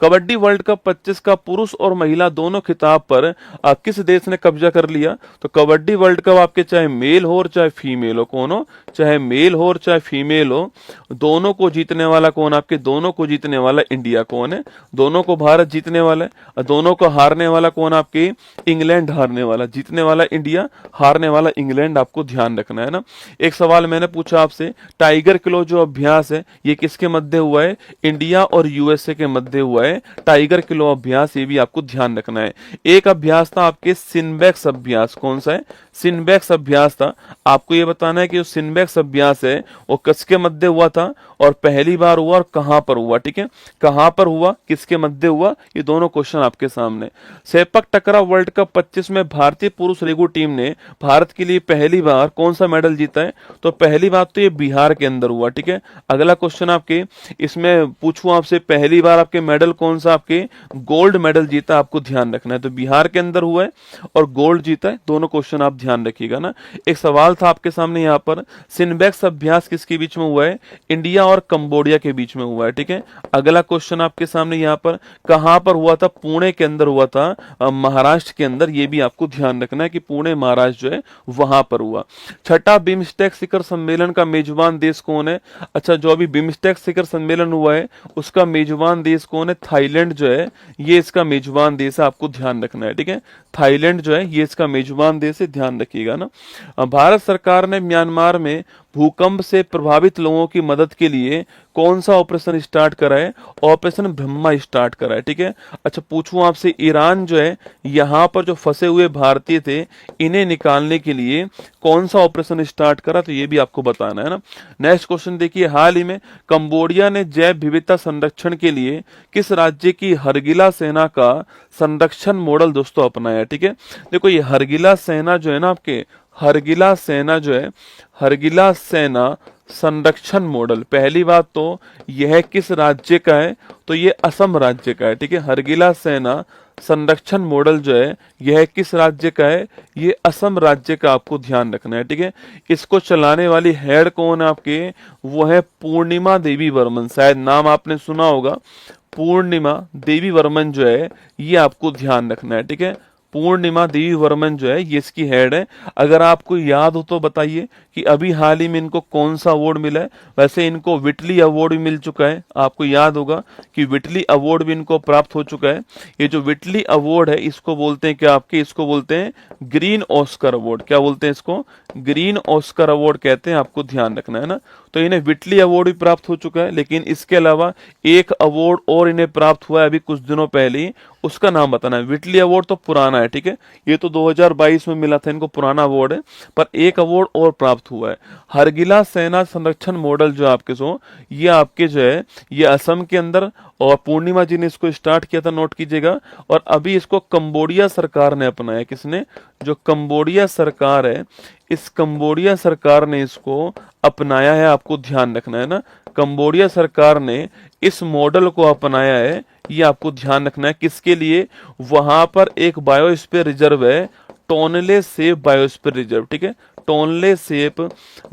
कबड्डी वर्ल्ड कप 25 का पुरुष और महिला दोनों खिताब पर किस देश ने कब्जा कर लिया? तो कबड्डी वर्ल्ड कप आपके चाहे मेल हो और चाहे फीमेल हो, कौन हो? चाहे मेल हो और चाहे फीमेल हो, दोनों को जीतने वाला कौन? आपके दोनों को जीतने वाला इंडिया। कौन है? दोनों को भारत जीतने वाला है। और दोनों को हारने वाला कौन? आपके इंग्लैंड हारने वाला। जीतने वाला इंडिया, हारने वाला इंग्लैंड, आपको ध्यान रखना है ना। एक सवाल मैंने पूछा आपसे, टाइगर किलो जो अभ्यास है ये किसके मध्य हुआ है? इंडिया और यूएसए के मध्य हुआ है टाइगर किलो अभ्यास, ये भी आपको ध्यान रखना है। एक अभ्यास था आपके सिनबैक्स अभ्यास। कौन सा है? सिनबैक्स अभ्यास था। आपको ये बताना है कि जो सिनबैक्स अभ्यास है वो किसके मध्य हुआ था और पहली बार हुआ और कहां पर हुआ। ठीक है कहां पर हुआ, किसके मध्य हुआ, ये दोनों क्वेश्चन आपके सामने। सेपक टकराव वर्ल्ड कप 25 में भारतीय पुरुष रेगू टीम ने भारत के लिए पहली बार कौन सा मेडल जीता है? तो पहली बात तो ये बिहार के अंदर हुआ। ठीक है अगला क्वेश्चन आपके इसमें पूछूं आपसे, पहली बार आपके मेडल कौन सा? आपके गोल्ड मेडल जीता, आपको ध्यान रखना है। तो बिहार के अंदर हुआ है और गोल्ड जीता है, दोनों क्वेश्चन आप ध्यान रखिएगा ना। एक सवाल था आपके सामने यहाँ पर, सिनबैक्स अभ्यास किसके बीच में हुआ है? इंडिया और कंबोडिया के बीच में हुआ है। ठीक है अगला क्वेश्चन आपके सामने यहाँ पर, कहां पर हुआ था? पुणे के अंदर हुआ था, महाराष्ट्र के अंदर, ये भी आपको ध्यान रखना है कि पुणे महाराष्ट्र जो है वहां पर हुआ। छठा बिम्स्टेक शिखर सम्मेलन का मेजबान देश कौन है? अच्छा, जो अभी बिम्स्टेक शिखर सम्मेलन हुआ है उसका मेजबान देश कौन है? थाईलैंड जो है ये इसका मेजबान देश है, आपको ध्यान रखना है। ठीक है थाईलैंड जो है ये इसका मेजबान देश है, ध्यान रखिएगा ना। भारत सरकार ने म्यांमार में भूकंप से प्रभावित लोगों की मदद के लिए कौन सा ऑपरेशन स्टार्ट करा है? ऑपरेशन ब्रह्मा स्टार्ट करा है। ठीक है अच्छा, पूछूं आपसे, ईरान जो है यहाँ पर जो फंसे हुए भारतीय थे इन्हें निकालने के लिए कौन सा ऑपरेशन स्टार्ट करा? तो ये भी आपको बताना है ना। नेक्स्ट क्वेश्चन देखिए, हाल ही में कंबोडिया ने जैव विविधता संरक्षण के लिए किस राज्य की हरगिला सेना का संरक्षण मॉडल दोस्तों अपनाया? ठीक है देखो, ये हरगिला सेना जो है ना, आपके हरगिला सेना जो है, हरगिला सेना संरक्षण मॉडल, पहली बात तो यह किस राज्य का है? तो ये असम राज्य का है। ठीक है हरगिला सेना संरक्षण मॉडल जो है यह किस राज्य का है? ये असम राज्य का, आपको ध्यान रखना है। ठीक है इसको चलाने वाली हेड कौन है आपके? वो है पूर्णिमा देवी वर्मन, शायद नाम आपने सुना होगा, पूर्णिमा देवी वर्मन जो है ये आपको ध्यान रखना है। ठीक है पूर्णिमा देवी वर्मन जो है ये इसकी हेड है। अगर आपको याद हो तो बताइए कि अभी हाल ही में इनको कौन सा अवार्ड मिला है। वैसे इनको विटली अवार्ड भी मिल चुका है, आपको याद होगा कि विटली अवार्ड भी इनको प्राप्त हो चुका है। ये जो विटली अवार्ड है इसको बोलते हैं क्या आपके, इसको बोलते हैं ग्रीन ऑस्कर अवार्ड। क्या बोलते हैं इसको, ग्रीन ऑस्कर अवार्ड कहते हैं, आपको ध्यान रखना है ना। तो इन्हें विटली अवार्ड भी प्राप्त हो चुका है, लेकिन इसके अलावा एक अवार्ड और इन्हें प्राप्त हुआ है अभी कुछ दिनों पहले ही, उसका नाम बताना है। विटली अवार्ड तो पुराना है, ठीक है, ये तो 2022 में मिला था इनको, पुराना अवार्ड है, पर एक अवार्ड और प्राप्त हुआ है। हरगिला सेना संरक्षण मॉडल जो आपके ये आपके जो है ये असम के अंदर, और पूर्णिमा जी ने इसको स्टार्ट किया था, नोट कीजिएगा। और अभी इसको कंबोडिया सरकार ने अपनाया। किसने, जो कंबोडिया सरकार है, इस कंबोडिया सरकार ने इसको अपनाया है, आपको ध्यान रखना है ना। कंबोडिया सरकार ने इस मॉडल को अपनाया है, ये आपको ध्यान रखना है। किसके लिए, वहां पर एक बायोस्फीयर रिजर्व है, टोनले सेप बायोस्फीयर रिजर्व, ठीक है, टोनले सेप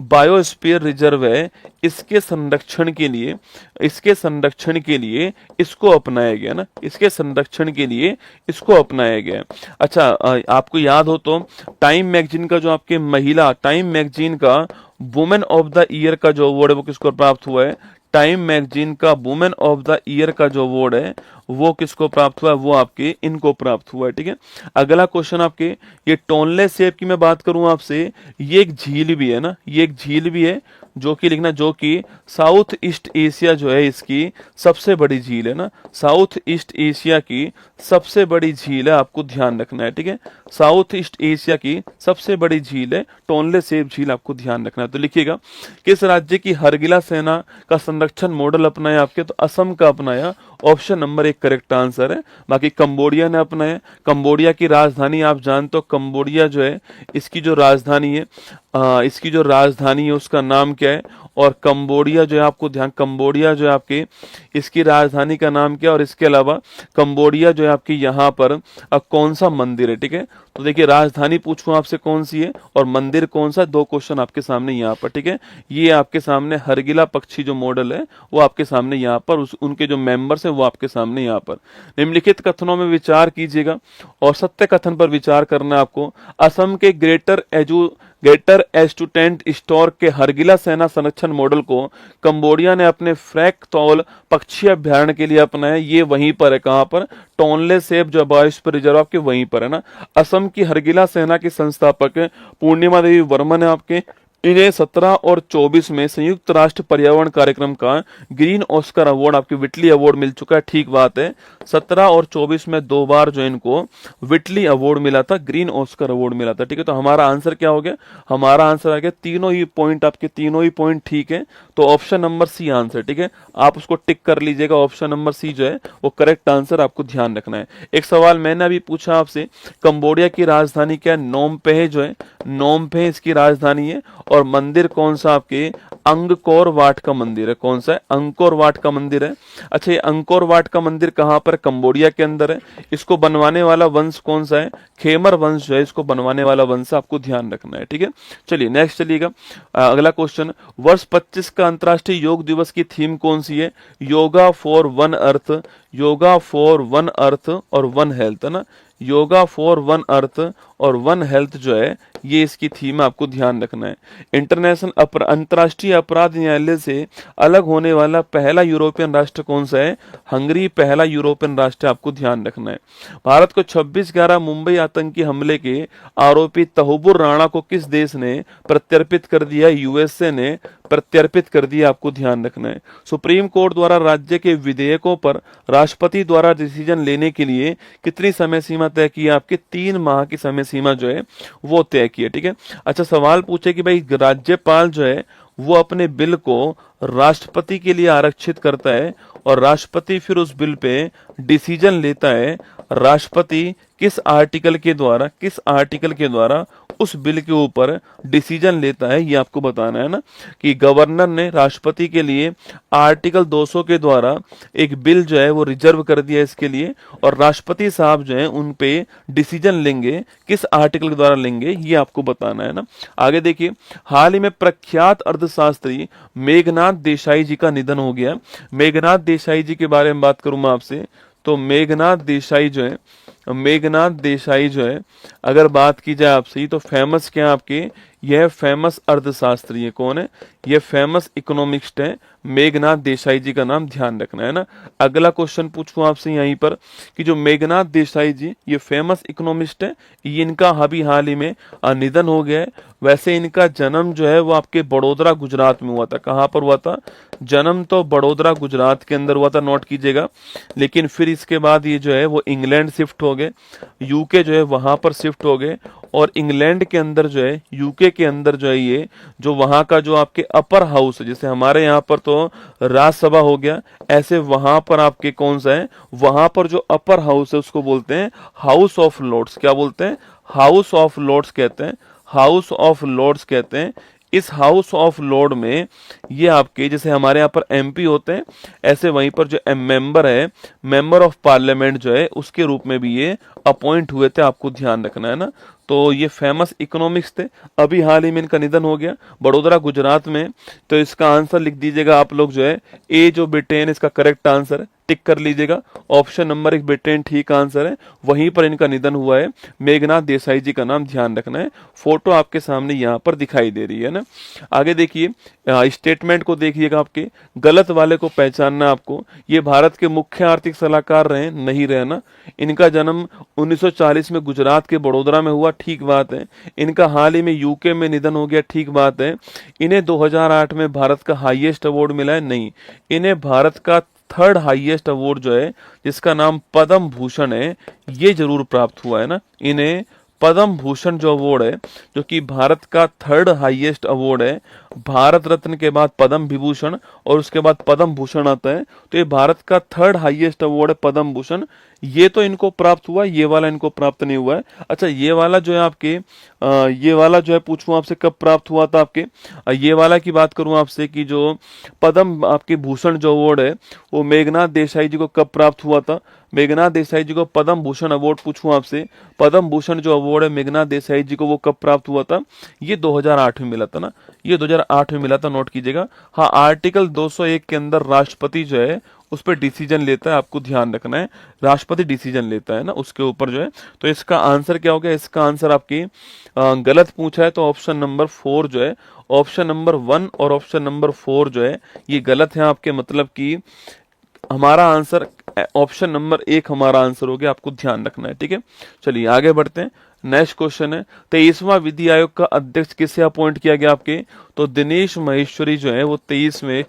बायोस्फीयर रिजर्व है, इसके संरक्षण के लिए, इसके संरक्षण के लिए इसको अपनाया गया ना, इसके संरक्षण के लिए इसको अपनाया गया। अच्छा, आपको याद हो तो टाइम मैगजीन का जो आपके महिला, टाइम मैगजीन का वुमेन ऑफ द ईयर का जो अवार्ड है वो किसको प्राप्त हुआ है, टाइम मैगजीन का वुमेन ऑफ द ईयर का जो अवार्ड है वो किसको प्राप्त हुआ है, वो आपके इनको प्राप्त हुआ है, ठीक है। अगला क्वेश्चन आपके, ये टोनले सेप की मैं बात करूं आपसे, ये एक झील भी है ना, ये एक झील भी है, जो कि लिखना, जो कि साउथ ईस्ट एशिया जो है इसकी सबसे बड़ी झील है ना, साउथ ईस्ट एशिया की सबसे बड़ी झील है, आपको ध्यान रखना है, ठीक है। साउथ ईस्ट एशिया की सबसे बड़ी झील है टोनले सेप झील, आपको ध्यान रखना है। तो लिखिएगा, किस राज्य की हरगिला सेना का संरक्षण मॉडल अपनाया आपके, तो असम का अपनाया, ऑप्शन नंबर 1 करेक्ट आंसर है। बाकी कंबोडिया ने अपनाया। कंबोडिया की राजधानी आप जानते हो, कंबोडिया जो है इसकी जो राजधानी है, इसकी जो राजधानी है उसका नाम क्या है, और कंबोडिया जो है आपको ध्यान, कंबोडिया जो है आपके इसकी राजधानी का नाम क्या है, और इसके अलावा कंबोडिया जो है आपकी यहाँ पर कौन सा मंदिर है, ठीक है। तो देखिए, राजधानी पूछूं आपसे कौन सी है और मंदिर कौन सा, दो क्वेश्चन आपके सामने यहाँ पर, ठीक है। ये आपके सामने हरगिला पक्षी जो मॉडल है वो आपके सामने यहाँ पर, उनके जो मेंबर्स है वो आपके सामने यहाँ पर। निम्नलिखित कथनों में विचार कीजिएगा और सत्य कथन पर विचार करना है आपको। असम के ग्रेटर एस्टुटेंट स्टोर के हरगिला सेना संरक्षण मॉडल को कंबोडिया ने अपने फ्रैक तौल पक्षी अभ्यारण्य के लिए अपनाया। ये वहीं पर है, कहां पर, टोनले सेप जो बायोस्फीयर रिजर्व आपके वहीं पर है ना। असम की हरगिला सेना के संस्थापक पूर्णिमा देवी वर्मन है आपके। इन्हें 17 और 24 में संयुक्त राष्ट्र पर्यावरण कार्यक्रम का ग्रीन ऑस्कर अवार्ड, आपके विटली अवार्ड मिल चुका है, ठीक बात है। 17 और 24 में 2 बार जो इनको विटली अवार्ड मिला था, ग्रीन ऑस्कर अवार्ड मिला था, ठीक है। तो हमारा आंसर क्या हो गया, हमारा आंसर आ गया, तीनों ही पॉइंट आपके, तीनों ही पॉइंट ठीक है। तो ऑप्शन नंबर सी आंसर, ठीक है, आप उसको टिक कर लीजिएगा, ऑप्शन नंबर सी जो है वो करेक्ट आंसर, आपको ध्यान रखना है। एक सवाल मैंने अभी पूछा आपसे, कंबोडिया की राजधानी क्या है, नोमपेह जो है, नोमपेह इसकी राजधानी है। और मंदिर कौन सा आपके, अंगकोर वाट का मंदिर है, कौन सा है, अंकोर वाट का मंदिर है। अच्छा, ये अंकोर वाट का मंदिर कहां पर, कंबोडिया के अंदर है। इसको बनवाने वाला वंश कौन सा है, खेमर वंश जो है इसको बनवाने वाला वंश, आपको ध्यान रखना है, ठीक है। चलिए नेक्स्ट चलिएगा, अगला क्वेश्चन, वर्ष 25 का अंतर्राष्ट्रीय योग दिवस की थीम कौन सी है, yoga for one earth, yoga for one earth और वन हेल्थ, है ना, योगा फॉर वन अर्थ और वन हेल्थ जो है ये इसकी थीम, आपको ध्यान रखना है। इंटरनेशनल अंतर्राष्ट्रीय अपराध न्यायालय से अलग होने वाला पहला यूरोपियन राष्ट्र कौन सा है, हंगरी पहला यूरोपियन राष्ट्र, आपको ध्यान रखना है। भारत को 26/11 मुंबई आतंकी हमले के आरोपी तहब्बुर राणा को किस देश ने प्रत्यर्पित कर दिया, यूएसए ने प्रत्यर्पित कर दिया, आपको ध्यान रखना है। सुप्रीम कोर्ट द्वारा राज्य के विधेयकों पर राष्ट्रपति द्वारा डिसीजन लेने के लिए कितनी समय सीमा तय की है, आपके 3 माह की समय सीमा जो है वो तय की है, ठीक है। अच्छा, सवाल पूछे कि भाई राज्यपाल जो है वो अपने बिल को राष्ट्रपति के लिए आरक्षित करता है और राष्ट्रपति फिर उस बिल पे डिसीजन लेता है। राष्ट्रपति किस आर्टिकल के द्वारा उस बिल के ऊपर डिसीजन लेता है, ये आपको बताना है ना, कि गवर्नर ने राष्ट्रपति के लिए आर्टिकल 200 के द्वारा एक बिल जो है वो रिजर्व कर दिया इसके लिए, और राष्ट्रपति साहब जो है उन पे डिसीजन लेंगे, किस आर्टिकल के द्वारा लेंगे ये आपको बताना है ना। आगे देखिए, हाल ही में प्रख्यात अर्थशास्त्री मेघनाथ देसाई जी का निधन हो गया। मेघनाथ देसाई जी के बारे में बात करूं मैं आपसे, तो मेघनाथ देसाई जो है मेघनाथ देसाई जो है, अगर बात की जाए आपसे, तो फेमस क्या है आपके, यह फेमस अर्थशास्त्री है। कौन है? ये फेमस इकोनॉमिस्ट है, मेघनाथ देसाई जी का नाम ध्यान रखना है ना। अगला क्वेश्चन पूछूं आपसे यहीं पर कि जो मेघनाथ देसाई जी ये फेमस इकोनॉमिस्ट है, ये इनका अभी हाल ही में निधन हो गया है। वैसे इनका जन्म जो है वो आपके बड़ोदरा गुजरात में हुआ था। कहाँ पर हुआ था? जन्म तो बड़ोदरा गुजरात के अंदर हुआ था, नोट कीजिएगा। लेकिन फिर इसके बाद ये जो है वो इंग्लैंड शिफ्ट हो गए, यूके जो है वहां पर शिफ्ट हो गए, और इंग्लैंड के अंदर जो है, यूके के अंदर जो है, ये जो वहां का जो आपके अपर हाउस है, जैसे हमारे यहाँ पर तो राज्यसभा हो गया, ऐसे वहां पर आपके कौन सा है, वहां पर जो अपर हाउस है उसको बोलते हैं हाउस ऑफ लॉर्ड्स। क्या बोलते हैं? हाउस ऑफ लॉर्ड्स कहते हैं, हाउस ऑफ लॉर्ड्स कहते हैं। इस हाउस ऑफ लॉर्ड में ये आपके, जैसे हमारे यहाँ पर एमपी होते हैं, ऐसे वहीं पर जो मेंबर है, मेंबर ऑफ पार्लियामेंट जो है, उसके रूप में भी ये अपॉइंट हुए थे। आपको ध्यान रखना है ना। तो ये फेमस इकोनॉमिक्स थे, अभी हाल ही में इनका निधन हो गया, बड़ोदरा गुजरात में। तो इसका आंसर लिख दीजिएगा आप लोग जो है, ए जो ब्रिटेन इसका करेक्ट आंसर है, टिक कर लीजिएगा। ऑप्शन नंबर 1 ब्रिटेन ठीक आंसर है, वहीं पर इनका निधन हुआ है। मेघनाथ देसाई जी का नाम ध्यान रखना है। फोटो आपके सामने यहाँ पर दिखाई दे रही है ना। आगे देखिए, स्टेटमेंट को देखिएगा, आपके गलत वाले को पहचानना आपको। ये भारत के मुख्य आर्थिक सलाहकार रहे, नहीं रहे ना। इनका जन्म 1940 में गुजरात के बड़ोदरा में हुआ, ठीक बात है। इनका हाल ही में यूके में निधन हो गया, ठीक बात है। इन्हें 2008 में भारत का हाईएस्ट अवार्ड मिला है, नहीं। इन्हें भारत का थर्ड हाईएस्ट अवार्ड जो है, जिसका नाम पद्म भूषण है, ये जरूर प्राप्त हुआ है ना। इन्हें पद्म भूषण जो अवार्ड है, जो कि भारत का थर्ड हाईएस्ट अवार्ड है, भारत रत्न के बाद पद्म विभूषण और उसके बाद पद्म भूषण आता है, तो ये भारत का थर्ड हाईएस्ट अवार्ड है पद्म भूषण। ये तो इनको प्राप्त हुआ, ये वाला इनको प्राप्त नहीं हुआ है। अच्छा, ये वाला जो है आपके, ये वाला जो है पूछूं आपसे कब प्राप्त हुआ था आपके, ये वाला की बात करूं आपसे कि जो पद्म आपके भूषण जो अवार्ड है, वो मेघनाथ देसाई जी को कब प्राप्त हुआ था। मेघनाथ देसाई जी को पद्म भूषण अवार्ड पूछूं आपसे, पद्म भूषण जो अवार्ड है मेघनाथ देसाई जी को, वो कब प्राप्त हुआ था? ये 2008 में मिला था ना, ये 2008 में मिला था, नोट कीजिएगा। हाँ, आर्टिकल 201 के अंदर राष्ट्रपति जो है उस पर डिसीजन लेता है, आपको ध्यान रखना है। राष्ट्रपति डिसीजन लेता है ना उसके ऊपर जो है। तो इसका आंसर क्या हो गया? इसका आंसर आपकी गलत पूछा है, तो ऑप्शन नंबर 4 जो है, ऑप्शन नंबर 1 और ऑप्शन नंबर 4 जो है ये गलत है आपके। मतलब कि हमारा आंसर ऑप्शन नंबर 1 हमारा आंसर हो गया, आपको ध्यान रखना है, ठीक है। चलिए आगे बढ़ते हैं। नेक्स्ट क्वेश्चन है, 23वां विधि आयोग का अध्यक्ष किसे अपॉइंट किया गया आपके? तो दिनेश माहेश्वरी जो है वो 23वें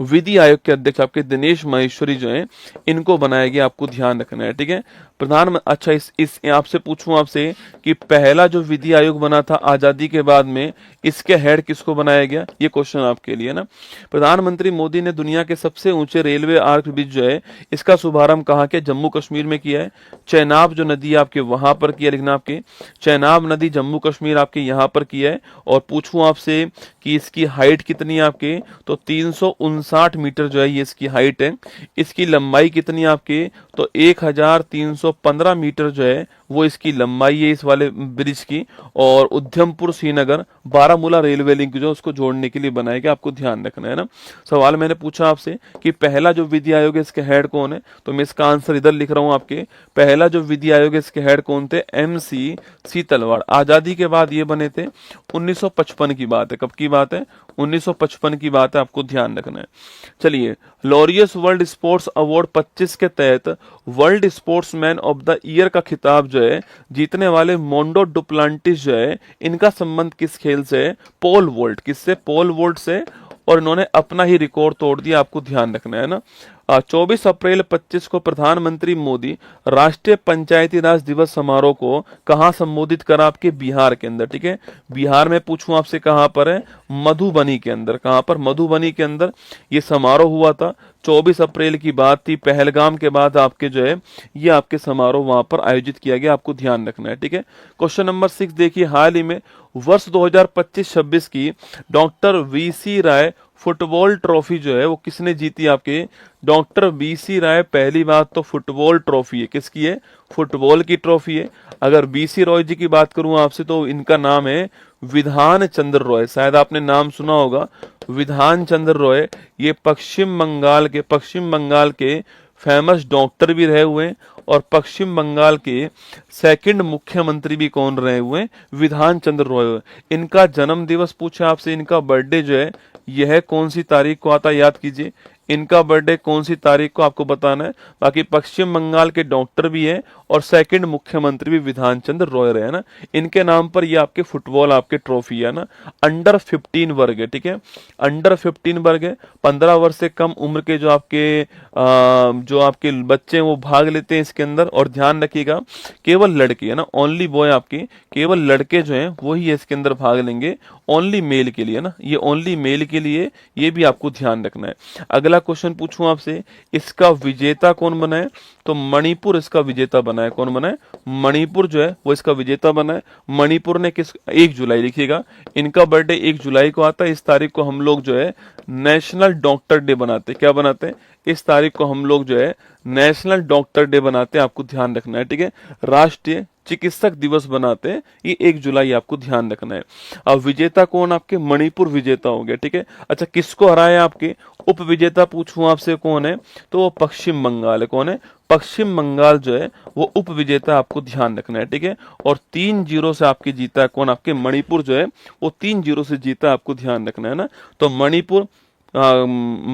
विधि आयोग के अध्यक्ष आपके दिनेश माहेश्वरी जो हैं, इनको बनाया गया, आपको ध्यान रखना है, ठीक है। अच्छा, इस आपसे पूछूं आपसे कि पहला जो विधि आयोग बना था आजादी के बाद में, इसके हेड किसको बनाया गया? ये क्वेश्चन आपके लिए ना। प्रधानमंत्री मोदी ने दुनिया के सबसे ऊंचे रेलवे आर्क ब्रिज जो है, इसका शुभारंभ कहाँ किया? जम्मू कश्मीर में किया है। चेनाब जो नदी आपके वहां पर किया, लिखना आपके चेनाब नदी जम्मू कश्मीर आपके यहाँ पर किया है। और पूछूं आपसे कि इसकी हाइट कितनी है आपके? तो 359 मीटर जो है ये इसकी हाइट है। इसकी लंबाई कितनी है आपके? तो 1315 मीटर जो है वो इसकी लंबाई है इस वाले ब्रिज की। और उधमपुर श्रीनगर बारामूला रेलवे लिंक जो उसको जोड़ने के लिए बनाया गया, आपको ध्यान रखना है ना। सवाल मैंने पूछा आपसे कि पहला जो विधि आयोग है इसके हेड कौन है, तो मैं इसका आंसर इधर लिख रहा हूं आपके। पहला जो विधि आयोग है इसके हेड कौन थे? MC सीतलवाड़। आजादी के बाद ये बने थे, 1955 की बात है। कब की बात है? 1955 की बात है, आपको ध्यान रखना है। चलिए, लॉरियस वर्ल्ड स्पोर्ट्स अवार्ड 25 के तहत world sportsman of the year का खिताब जो है जीतने वाले मोंडो डुप्लांटिस जो है, इनका संबंध किस खेल से है? पोल वोल्ट। किससे? पोल वोल्ट से। और इन्होंने अपना ही रिकॉर्ड तोड़ दिया, आपको ध्यान रखना है ना। 24 अप्रैल 25 को प्रधानमंत्री मोदी राष्ट्रीय पंचायती राज दिवस समारोह को कहां संबोधित करा? आपके बिहार के अंदर, ठीक है। बिहार में पूछूं आपसे कहां पर है? मधुबनी के अंदर। कहां पर? मधुबनी के अंदर ये समारोह हुआ था। 24 अप्रैल की बात थी, पहलगाम के बाद आपके जो है ये आपके समारोह वहां पर आयोजित किया गया, आपको ध्यान रखना है, ठीक है। क्वेश्चन नंबर 6 देखिए, हाल ही में वर्ष 2025-26 की डॉक्टर VC राय फुटबॉल ट्रॉफी जो है वो किसने जीती? आपके डॉक्टर VC राय। पहली बात तो फुटबॉल ट्रॉफी है, किसकी है? फुटबॉल की ट्रॉफी है। अगर VC रॉय जी की बात करूं आपसे तो इनका नाम है विधान चंद्र रॉय। शायद आपने नाम सुना होगा, विधान चंद्र रॉय। ये पश्चिम बंगाल के फेमस डॉक्टर भी रहे हुए हैं और पश्चिम बंगाल के सेकंड मुख्यमंत्री भी कौन रहे हुए? विधान चंद्र रॉय। इनका जन्म दिवस पूछा आपसे, इनका बर्थडे जो है यह कौन सी तारीख को आता है, याद कीजिए। इनका बर्थडे कौन सी तारीख को आपको बताना है। बाकी पश्चिम बंगाल के डॉक्टर भी हैं और सेकंड मुख्यमंत्री भी विधान चंद्र रॉय रहे, है ना। इनके नाम पर ये आपके फुटबॉल आपके ट्रॉफी है ना। अंडर 15 वर्ग है, ठीक है, अंडर 15 वर्ग है। 15 वर्ष से कम उम्र के जो आपके बच्चे हैं वो भाग लेते हैं इसके अंदर। और ध्यान रखिएगा केवल लड़के, है ना, ओनली बॉय, आपके केवल लड़के जो हैं वही इसके अंदर भाग लेंगे, ओनली मेल के लिए ना, ये ओनली मेल के लिए, ये भी आपको ध्यान रखना है। अगला क्वेश्चन पूछूं आपसे, इसका विजेता कौन बना है? तो मणिपुर इसका विजेता बना है। कौन बना है? मणिपुर जो है वो इसका विजेता बना है। मणिपुर ने 1 जुलाई लिखिएगा, इनका बर्थडे 1 जुलाई को आता है। इस तारीख को हम लोग जो है नेशनल डॉक्टर डे बनाते हैं। क्या बनाते हैं? इस तारीख को हम लोग जो है नेशनल डॉक्टर डे बनाते हैं, आपको ध्यान रखना है, ठीक है। राष्ट्रीय चिकित्सक दिवस बनाते हैं, ये 1 जुलाई आपको ध्यान रखना है। अब विजेता कौन? आपके मणिपुर विजेता हो गया, ठीक है। अच्छा, किसको हराया? आपके उप विजेता पूछूं आपसे कौन है? तो वो पश्चिम बंगाल है। कौन है? पश्चिम बंगाल जो है वो उप विजेता, आपको ध्यान रखना है, ठीक है। और 3-0 से आपकी जीता है कौन? आपके मणिपुर जो है वो 3-0 से जीता, आपको ध्यान रखना है ना। तो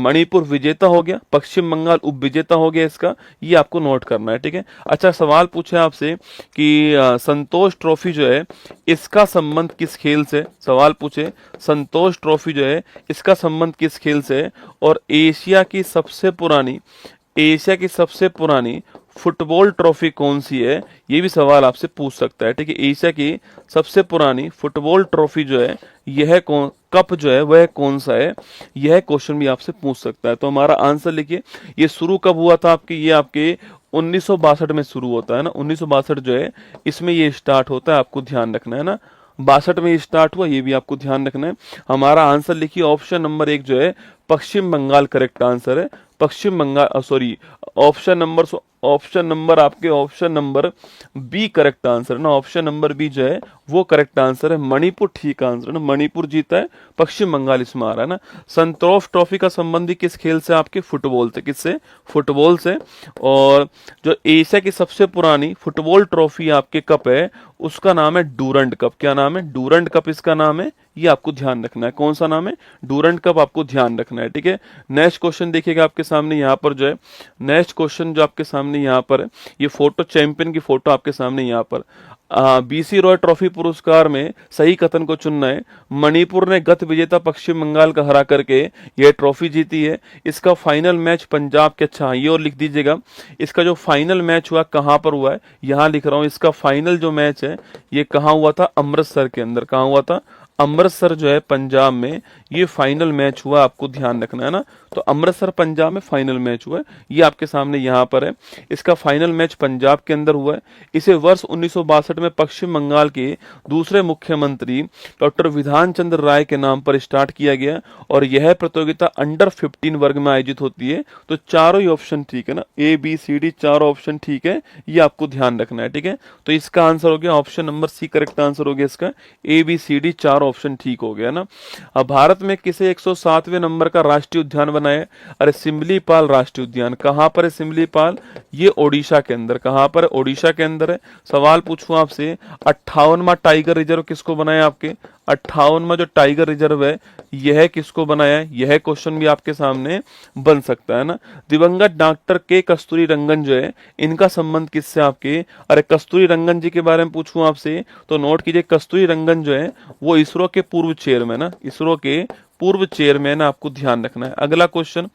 मणिपुर विजेता हो गया, पश्चिम बंगाल उप विजेता हो गया इसका, ये आपको नोट करना है, ठीक है। अच्छा, सवाल पूछे आपसे कि संतोष ट्रॉफी जो है इसका संबंध किस खेल से? सवाल पूछे संतोष ट्रॉफी जो है इसका संबंध किस खेल से है? और एशिया की सबसे पुरानी फुटबॉल ट्रॉफी कौन सी है? ये भी सवाल आपसे पूछ सकता है, ठीक है। एशिया की सबसे पुरानी फुटबॉल ट्रॉफी जो है यह कप जो है वह कौन सा है? यह क्वेश्चन भी आपसे पूछ सकता है। तो हमारा आंसर लिखिए, ये शुरू कब हुआ था आपके? ये आपके 1962 में शुरू होता है ना। 1962 जो है इसमें ये स्टार्ट होता है, आपको ध्यान रखना है ना। 62 में स्टार्ट हुआ, ये भी आपको ध्यान रखना है। हमारा आंसर लिखिए, ऑप्शन नंबर 1 जो है पश्चिम बंगाल करेक्ट आंसर है। Paschim Bengal, sorry, option number B correct answer है ना। ऑप्शन नंबर बी जो है वो करेक्ट आंसर है। मणिपुर ठीक आंसर है ना, मणिपुर जीता है, पश्चिम बंगाल इसमें आ रहा है ना। संतोष ट्रॉफी का संबंधी किस खेल से? आपके फुटबॉल से। किससे? फुटबॉल से। और जो एशिया की सबसे पुरानी फुटबॉल ट्रॉफी आपके कप है उसका नाम है डूरंड कप। क्या नाम है? डूरंड कप इसका नाम है, ये आपको ध्यान रखना है। कौन सा नाम है? डूरंड कप, आपको ध्यान रखना है, ठीक है। नेक्स्ट क्वेश्चन देखिएगा आपके सामने यहाँ पर जो है, नेक्स्ट क्वेश्चन जो आपके सामने यहाँ पर है, ये फोटो चैंपियन की फोटो आपके सामने यहाँ पर। बीसी रॉय ट्रॉफी पुरस्कार में सही कथन को चुनना है। मणिपुर ने गत विजेता पश्चिम बंगाल का हरा करके यह ट्रॉफी जीती है। इसका फाइनल मैच पंजाब के, अच्छा ये और लिख दीजिएगा, इसका जो फाइनल मैच हुआ कहाँ पर हुआ है? यहाँ लिख रहा हूँ, इसका फाइनल जो मैच है ये कहाँ हुआ था? अमृतसर के अंदर। कहाँ हुआ था? अमृतसर जो है पंजाब में ये फाइनल मैच हुआ, आपको ध्यान रखना है ना। तो अमृतसर पंजाब में फाइनल मैच हुआ है, ये आपके सामने यहाँ पर है। इसका फाइनल मैच पंजाब के अंदर हुआ है। इसे वर्ष 1962 में पश्चिम बंगाल के दूसरे मुख्यमंत्री डॉक्टर विधान चंद्र राय के नाम पर स्टार्ट किया गया और यह प्रतियोगिता अंडर 15 वर्ग में आयोजित होती है। तो चारों ही ऑप्शन ठीक है ना, ABCD चारों ऑप्शन ठीक है, ये आपको ध्यान रखना है, ठीक है। तो इसका आंसर हो गया option number C correct answer हो गया इसका। ABCD चारों ऑप्शन ठीक हो गया ना। अब भारत में किसे 107वें नंबर का राष्ट्रीय उद्यान बनाया? अरे सिमलीपाल राष्ट्रीय उद्यान। कहां पर है सिमलीपाल? ये ओडिशा के अंदर। कहां पर है? ओडिशा के अंदर है। सवाल पूछूं आपसे, 58वां टाइगर रिजर्व किसको बनाया? आपके 58वां जो टाइगर रिजर्व है यह किसको बनाया है? यह क्वेश्चन भी आपके सामने बन सकता है ना। दिवंगत डॉक्टर के कस्तूरी रंगन जो है इनका संबंध किससे? आपके, अरे कस्तूरी रंगन जी के बारे में पूछूं आपसे तो नोट कीजिए, कस्तूरी रंगन जो है वो इसरो के पूर्व चेयरमैन है, इसरो के पूर्व चेयरमैन, आपको ध्यान रखना है। अगला क्वेश्चन,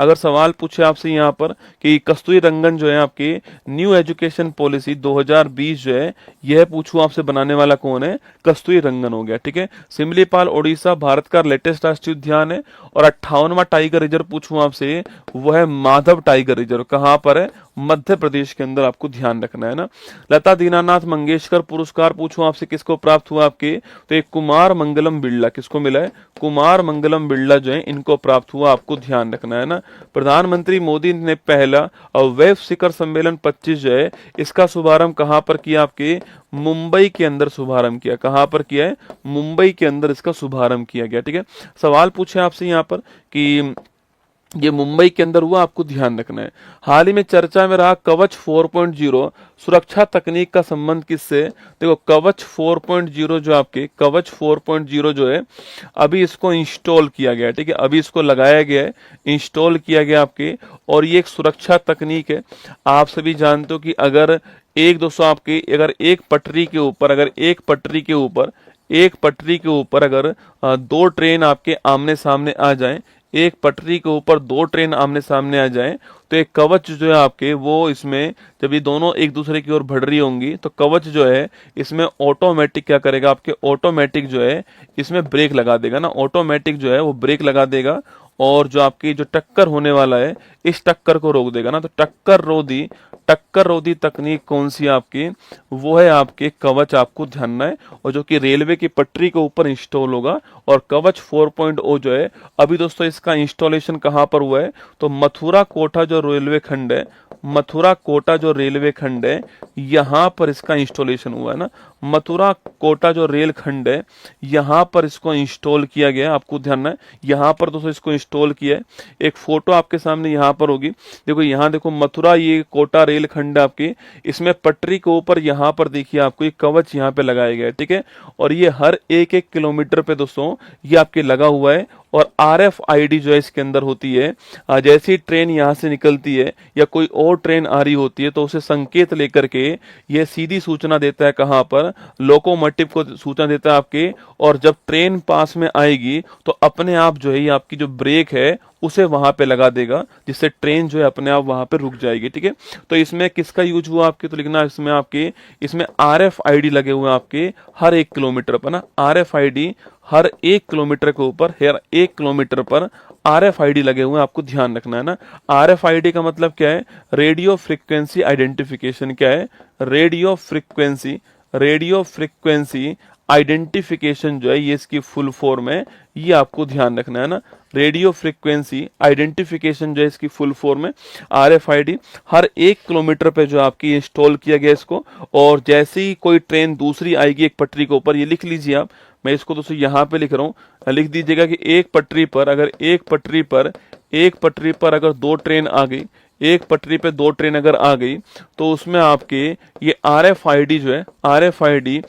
अगर सवाल पूछे आपसे यहाँ पर कि कस्तूरी रंगन जो है आपके न्यू एजुकेशन पॉलिसी 2020 जो है यह पूछूं आपसे बनाने वाला कौन है? कस्तूरी रंगन हो गया, ठीक है। सिमलीपाल ओडिशा भारत का लेटेस्ट राष्ट्रीय उद्यान है। और 58वां टाइगर रिजर्व पूछूं आपसे वह है माधव टाइगर रिजर्व। कहां पर है? मध्य प्रदेश के अंदर, आपको ध्यान रखना है ना। लता दीनानाथ मंगेशकर पुरस्कार पूछूं आपसे किसको प्राप्त हुआ? आपके तो एक कुमार मंगलम बिरला, किसको मिला है? कुमार मंगलम बिरला जो है इनको प्राप्त हुआ, आपको ध्यान रखना है ना। प्रधानमंत्री मोदी ने पहला वेब शिखर सम्मेलन 25 जो है इसका शुभारंभ कहां पर किया? आपके मुंबई के अंदर शुभारंभ किया। कहां पर किया है? मुंबई के अंदर इसका शुभारंभ किया गया, ठीक है। सवाल पूछे आपसे यहाँ पर कि ये मुंबई के अंदर हुआ, आपको ध्यान रखना है। हाल ही में चर्चा में रहा कवच 4.0 सुरक्षा तकनीक का संबंध किससे? देखो कवच 4.0 जो आपके कवच 4.0 जो है अभी इसको इंस्टॉल किया गया है, ठीक है, अभी इसको लगाया गया है, इंस्टॉल किया गया आपके, और ये एक सुरक्षा तकनीक है। आप सभी जानते हो कि अगर एक दोस्तों आपके अगर एक पटरी के ऊपर अगर दो ट्रेन आपके आमने सामने आ जाएं, एक पटरी के ऊपर दो ट्रेन आमने सामने आ जाएं, तो एक कवच जो है आपके वो इसमें जब ये दोनों एक दूसरे की ओर बढ़ रही होंगी तो कवच जो है इसमें ऑटोमेटिक क्या करेगा, आपके ऑटोमेटिक जो है इसमें ब्रेक लगा देगा ना, ऑटोमेटिक जो है वो ब्रेक लगा देगा, और जो आपकी जो टक्कर होने वाला है इस टक्कर को रोक देगा ना। तो टक्कर रोधी तकनीक कौन सी है आपकी? वो है आपके कवच, आपको ध्यान है, और जो कि रेलवे की पटरी के ऊपर इंस्टॉल होगा। और कवच 4.0 जो है अभी दोस्तों इसका इंस्टॉलेशन कहाँ पर हुआ है? तो मथुरा कोटा जो रेलवे खंड है, मथुरा कोटा जो रेलवे खंड है यहाँ पर इसका इंस्टॉलेशन हुआ है ना। मथुरा कोटा जो रेल खंड है यहाँ पर इसको इंस्टॉल किया गया है, आपको ध्यान है, यहाँ पर दोस्तों इसको इंस्टॉल किया है। एक फोटो आपके सामने यहाँ पर होगी, देखो यहाँ देखो मथुरा ये कोटा रेल खंड आपकी, इसमें पटरी के ऊपर यहाँ पर देखिए आपको ये कवच यहाँ पे लगाया गया है, ठीक है, और ये हर एक एक किलोमीटर पे दोस्तों ये आपके लगा हुआ है। और RFID जो है इसके अंदर होती है, जैसे ही ट्रेन यहाँ से निकलती है या कोई और ट्रेन आ रही होती है तो उसे संकेत लेकर के यह सीधी सूचना देता है, कहाँ पर? लोकोमोटिव को सूचना देता है आपके, और जब ट्रेन पास में आएगी तो अपने आप जो है ये आपकी जो ब्रेक है उसे वहां पे लगा देगा, जिससे ट्रेन जो है अपने आप वहां पे रुक जाएगी, ठीक है। तो इसमें किसका यूज हुआ आपके? तो लिखना इसमें आपके, इसमें RFID लगे हुए हैं आपके हर एक किलोमीटर पर ना, RFID हर एक किलोमीटर के ऊपर, हर एक किलोमीटर पर RFID लगे हुए हैं, आपको ध्यान रखना है ना। RFID का मतलब क्या है? Radio frequency identification. क्या है? रेडियो फ्रिक्वेंसी आइडेंटिफिकेशन जो है ये इसकी फुल फॉर्म है, ये आपको ध्यान रखना है ना। रेडियो फ्रिक्वेंसी आइडेंटिफिकेशन जो है इसकी फुल फॉर्म है RFID। हर एक किलोमीटर पे जो आपकी इंस्टॉल किया गया इसको, और जैसे ही कोई ट्रेन दूसरी आएगी एक पटरी के ऊपर, ये लिख लीजिए आप, मैं इसको दोस्तों यहाँ पे लिख रहा हूँ, लिख दीजिएगा कि एक पटरी पर अगर दो ट्रेन आ गई, एक पटरी पे दो ट्रेन अगर आ गई तो उसमें आपके ये RFID जो है RFID